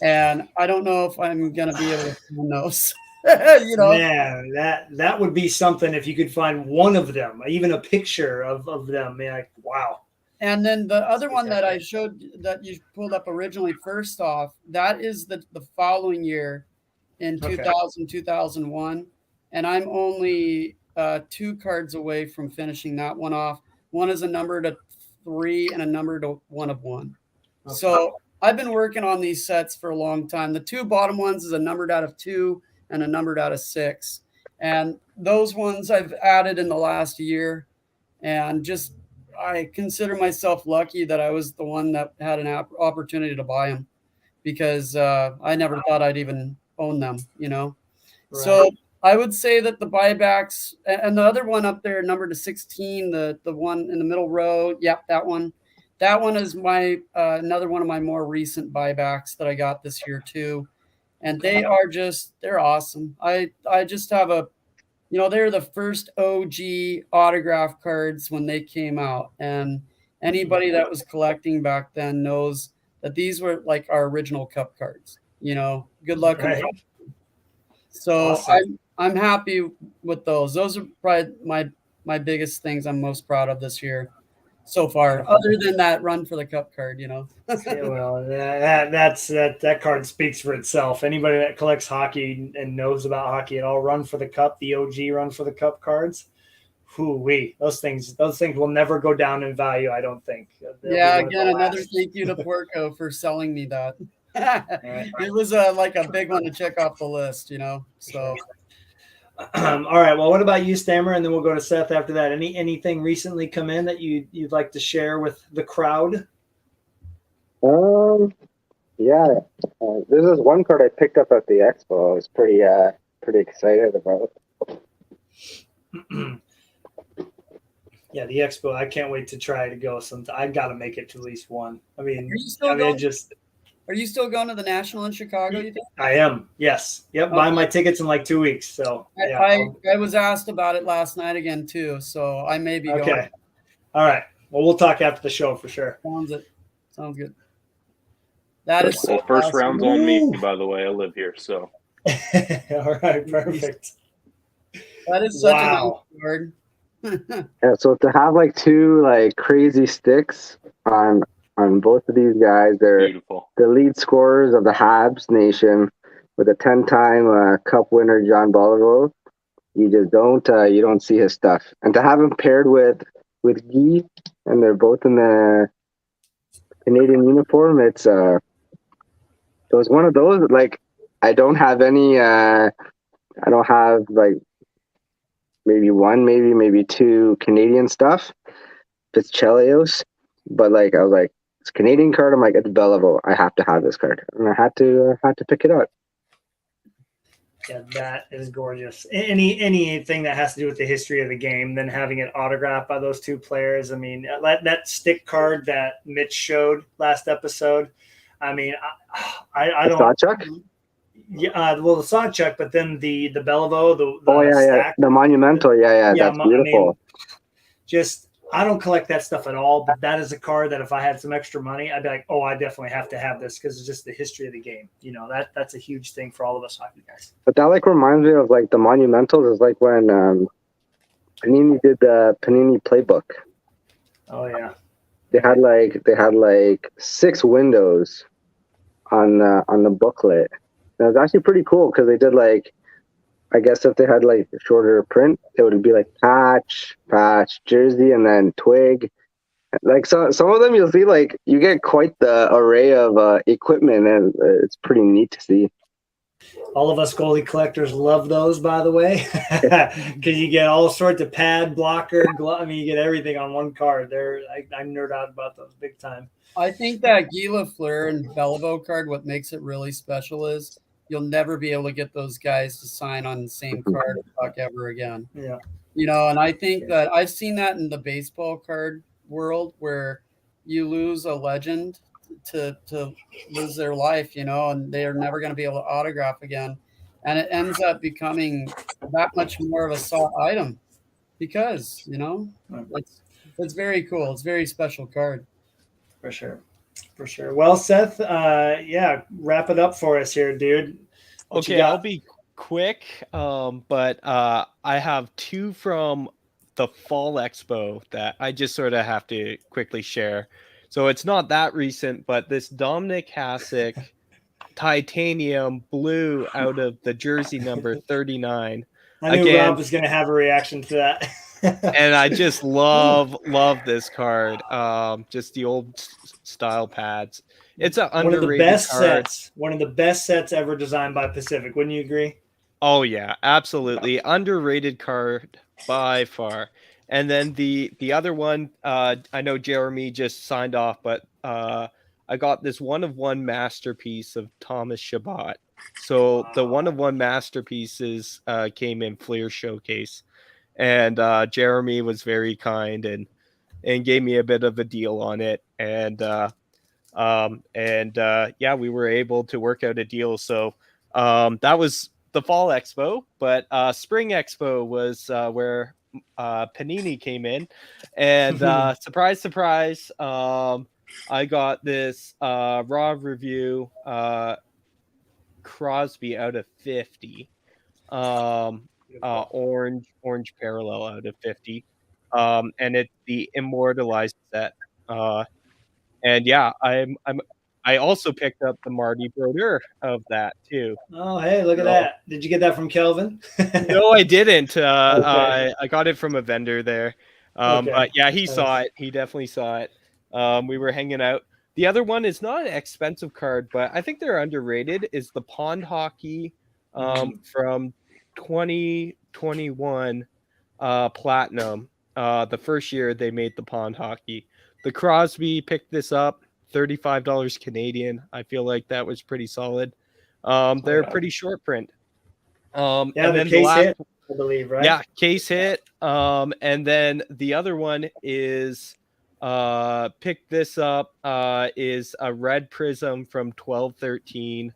And I don't know if I'm going to be able to find those. Man, that would be something if you could find one of them, even a picture of them. Man, like, wow. And then the other one that I showed that you pulled up originally, first off, that is the following year in 2000, 2001. And I'm only 2 cards away from finishing that one off. One is a number to 3 and a number to 1 of 1. Okay. So I've been working on these sets for a long time. The 2 bottom ones is a numbered out of 2 and a numbered out of 6. And those ones I've added in the last year. And just, I consider myself lucky that I was the one that had an opportunity to buy them because I never thought I'd even own them, Right. So I would say that the buybacks and the other one up there, number to 16, the one in the middle row. Yep, that one. That one is my another one of my more recent buybacks that I got this year too. And they're awesome. I just have they're the first OG autograph cards when they came out. And anybody that was collecting back then knows that these were like our original cup cards, good luck. Right. So awesome. I'm happy with those. Those are probably my biggest things I'm most proud of this year so far, other than that run for the cup card, Yeah, well, that card speaks for itself. Anybody that collects hockey and knows about hockey at all, run for the cup, the OG run for the cup cards. Hoo-wee. Those things will never go down in value, I don't think. Again, another thank you to Porco for selling me that. It was like a big one to check off the list, So. All right. Well, what about you, Stammer? And then we'll go to Seth after that. Anything recently come in that you'd like to share with the crowd? Yeah. This is one card I picked up at the expo. I was pretty excited about. Yeah, the expo. I can't wait to try to go. I got to make it to at least one. Are you still going to the National in Chicago, you think? I am, yes. Yep, okay. Buying my tickets in like 2 weeks. So I was asked about it last night again too, so I may be going. Okay. All right. Well, we'll talk after the show for sure. Sounds good. That is so first awesome. Round's on me, by the way. I live here, so. All right, perfect. That is such a nice card. Yeah, so to have like 2 like crazy sticks on both of these guys, they're beautiful. The lead scorers of the Habs nation with a 10-time Cup winner, John Bolivar. You just don't see his stuff. And to have him paired with Guy, and they're both in the Canadian uniform, it was one of those like I don't have any. I don't have like maybe 1, maybe 2 Canadian stuff. It's Chelios, but like I was like. It's a Canadian card. I'm like, it's Belleville. I have to have this card, and I had to pick it up. Yeah, that is gorgeous. Anything that has to do with the history of the game, then having it autographed by those 2 players. I mean, that stick card that Mitch showed last episode. I mean, I don't. Sawchuk? Yeah, well, the Sawchuk, but then the Belleville, the monumental, that's beautiful. I mean, I don't collect that stuff at all, but that is a card that if I had some extra money, I'd be like, oh, I definitely have to have this because it's just the history of the game. That's a huge thing for all of us hockey guys. But that like reminds me of like the monumentals is like when Panini did the Panini playbook. Oh yeah. They had like 6 windows on the booklet. And it was actually pretty cool because they did like I guess if they had like a shorter print, it would be like patch, jersey, and then twig. Like some of them you'll see like you get quite the array of equipment, and it's pretty neat to see. All of us goalie collectors love those, by the way, because you get all sorts of pad, blocker, glove. I mean, you get everything on one card. I nerd out about those big time. I think that Guy Lafleur and Beliveau card, what makes it really special is you'll never be able to get those guys to sign on the same card ever again. Yeah. And I think that I've seen that in the baseball card world where you lose a legend to lose their life, and they are never going to be able to autograph again. And it ends up becoming that much more of a sought item because, it's very cool. It's a very special card. For sure. Well, Seth, wrap it up for us here, dude. Okay, I'll be quick. But I have 2 from the Fall Expo that I just sort of have to quickly share. So it's not that recent, but this Dominic Hasek titanium blue out of the jersey number 39. I knew Rob was going to have a reaction to that. And I just love this card. Just the old style pads. It's an underrated card. One of the best sets ever designed by Pacific. Wouldn't you agree? Oh yeah, absolutely. Underrated card by far. And then the other one, I know Jeremy just signed off, but I got this 1-of-1 masterpiece of Thomas Chabot. So the 1-of-1 masterpieces came in Fleer Showcase, and Jeremy was very kind and gave me a bit of a deal on it, and we were able to work out a deal. So that was the Fall Expo, but Spring Expo was where Panini came in, and surprise, I got this raw review Crosby out of 50, orange parallel out of 50, and it's the immortalized set, and yeah, I also picked up the Marty Brodeur of that too. Oh, hey, look at that. Did you get that from Kelvin? No, I didn't. Okay. I got it from a vendor there. But yeah, he saw it. He definitely saw it. We were hanging out. The other one is not an expensive card, but I think they're underrated, is the Pond Hockey from 2021 Platinum. The first year they made the Pond Hockey. The Crosby picked this up, $35 Canadian. I feel like that was pretty solid. They're pretty short print. And then the last hit, I believe, right? Yeah, case hit. And then the other one is pick this up is a red prism from 1213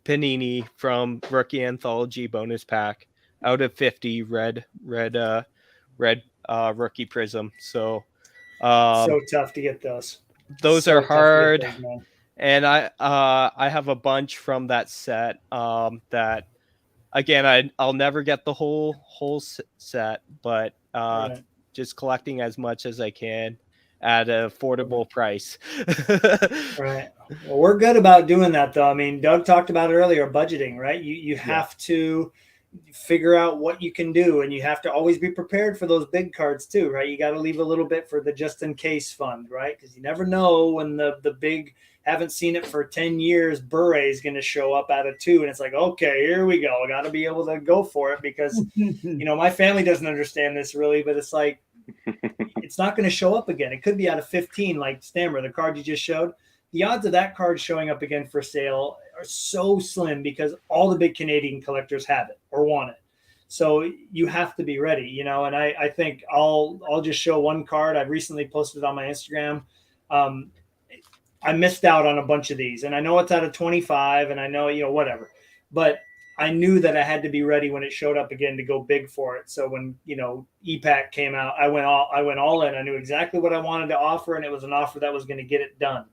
Panini from Rookie Anthology bonus pack out of 50 red rookie prism. So tough to get those. Those are hard. And I have a bunch from that set that, again, I'll never get the whole set, but just collecting as much as I can at an affordable price. Right. Well, we're good about doing that, though. I mean, Doug talked about it earlier, budgeting, right? You have to figure out what you can do, and you have to always be prepared for those big cards too, right? You got to leave a little bit for the just in case fund, right? Because you never know when the big, haven't seen it for 10 years, Bure is going to show up out of 2, and it's like, okay, here we go. I got to be able to go for it because my family doesn't understand this really, but it's like it's not going to show up again. It could be out of 15, like Stammer, the card you just showed. The odds of that card showing up again for sale are so slim because all the big Canadian collectors have it or want it. So you have to be ready, and I think I'll just show one card. I recently posted on my Instagram. I missed out on a bunch of these, and I know it's out of 25, and I know, whatever, but I knew that I had to be ready when it showed up again to go big for it. So when, EPAC came out, I went all in. I knew exactly what I wanted to offer, and it was an offer that was going to get it done.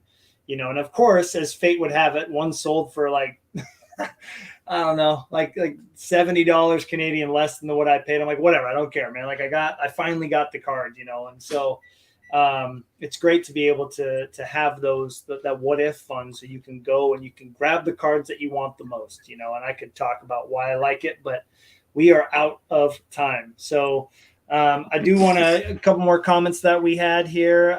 And of course, as fate would have it, one sold for like, I don't know, like $70 Canadian less than what I paid. I'm like, whatever, I don't care, man. Like I finally got the card, and so it's great to be able to have that what if fun, so you can go and you can grab the cards that you want the most, and I could talk about why I like it, but we are out of time. So I do want a couple more comments that we had here.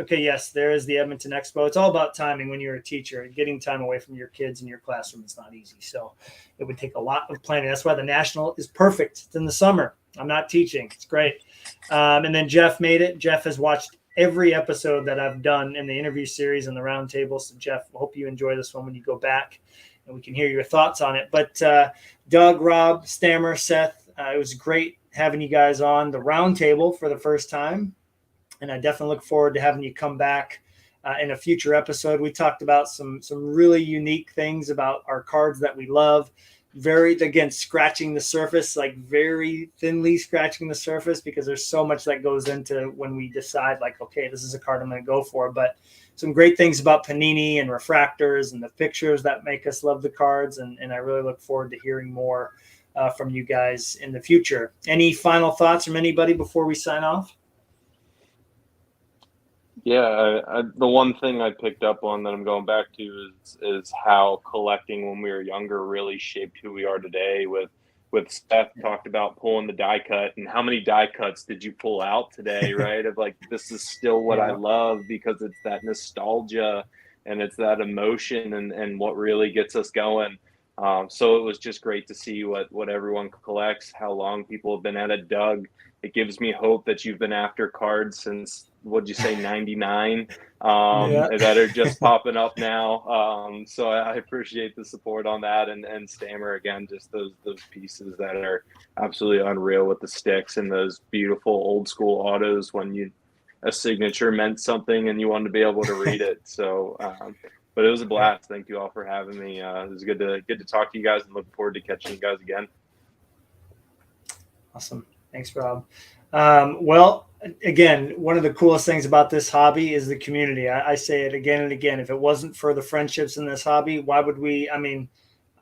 Okay, yes, there is the Edmonton Expo. It's all about timing when you're a teacher. Getting time away from your kids in your classroom is not easy. So it would take a lot of planning. That's why the National is perfect. It's in the summer. I'm not teaching. It's great. And then Jeff made it. Jeff has watched every episode that I've done in the interview series and the roundtable. So Jeff, I hope you enjoy this one when you go back and we can hear your thoughts on it. But Doug, Rob, Stammer, Seth, it was great having you guys on the roundtable for the first time. And I definitely look forward to having you come back in a future episode. We talked about some really unique things about our cards that we love. Again, scratching the surface, like very thinly scratching the surface, because there's so much that goes into when we decide, like, okay, this is a card I'm going to go for. But some great things about Panini and refractors and the pictures that make us love the cards. And I really look forward to hearing more from you guys in the future. Any final thoughts from anybody before we sign off? Yeah, the one thing I picked up on that I'm going back to is how collecting when we were younger really shaped who we are today. With Seth talked about pulling the die cut, and how many die cuts did you pull out today, right? Of like, this is still what I love, because it's that nostalgia and it's that emotion and what really gets us going. So it was just great to see what everyone collects, how long people have been at it. Doug, it gives me hope that you've been after cards since, what'd you say, 99, that are just popping up now. So I appreciate the support on that. And Stammer, again, just those pieces that are absolutely unreal with the sticks and those beautiful old school autos when a signature meant something and you wanted to be able to read it. So, but it was a blast. Thank you all for having me. It was good to talk to you guys, and look forward to catching you guys again. Awesome. Thanks, Rob. Well, again, one of the coolest things about this hobby is the community. I say it again and again. If it wasn't for the friendships in this hobby, why would we? I mean,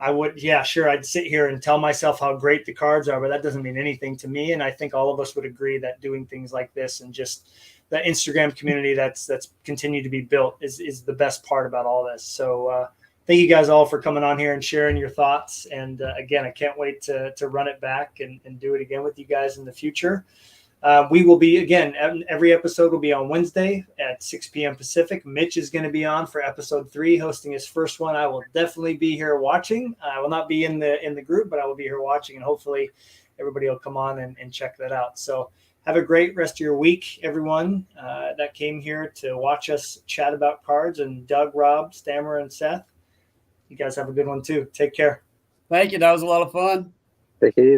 I would, yeah, sure, I'd sit here and tell myself how great the cards are, but that doesn't mean anything to me. And I think all of us would agree that doing things like this and just the Instagram community that's continued to be built is the best part about all this. So thank you guys all for coming on here and sharing your thoughts. And again, I can't wait to run it back and do it again with you guys in the future. We will be, again, every episode will be on Wednesday at 6 p.m. Pacific. Mitch is going to be on for episode 3, hosting his first one. I will definitely be here watching. I will not be in the group, but I will be here watching, and hopefully everybody will come on and check that out. So have a great rest of your week, everyone that came here to watch us chat about cards. And Doug, Rob, Stammer, and Seth, you guys have a good one too. Take care. Thank you. That was a lot of fun. Take it easy.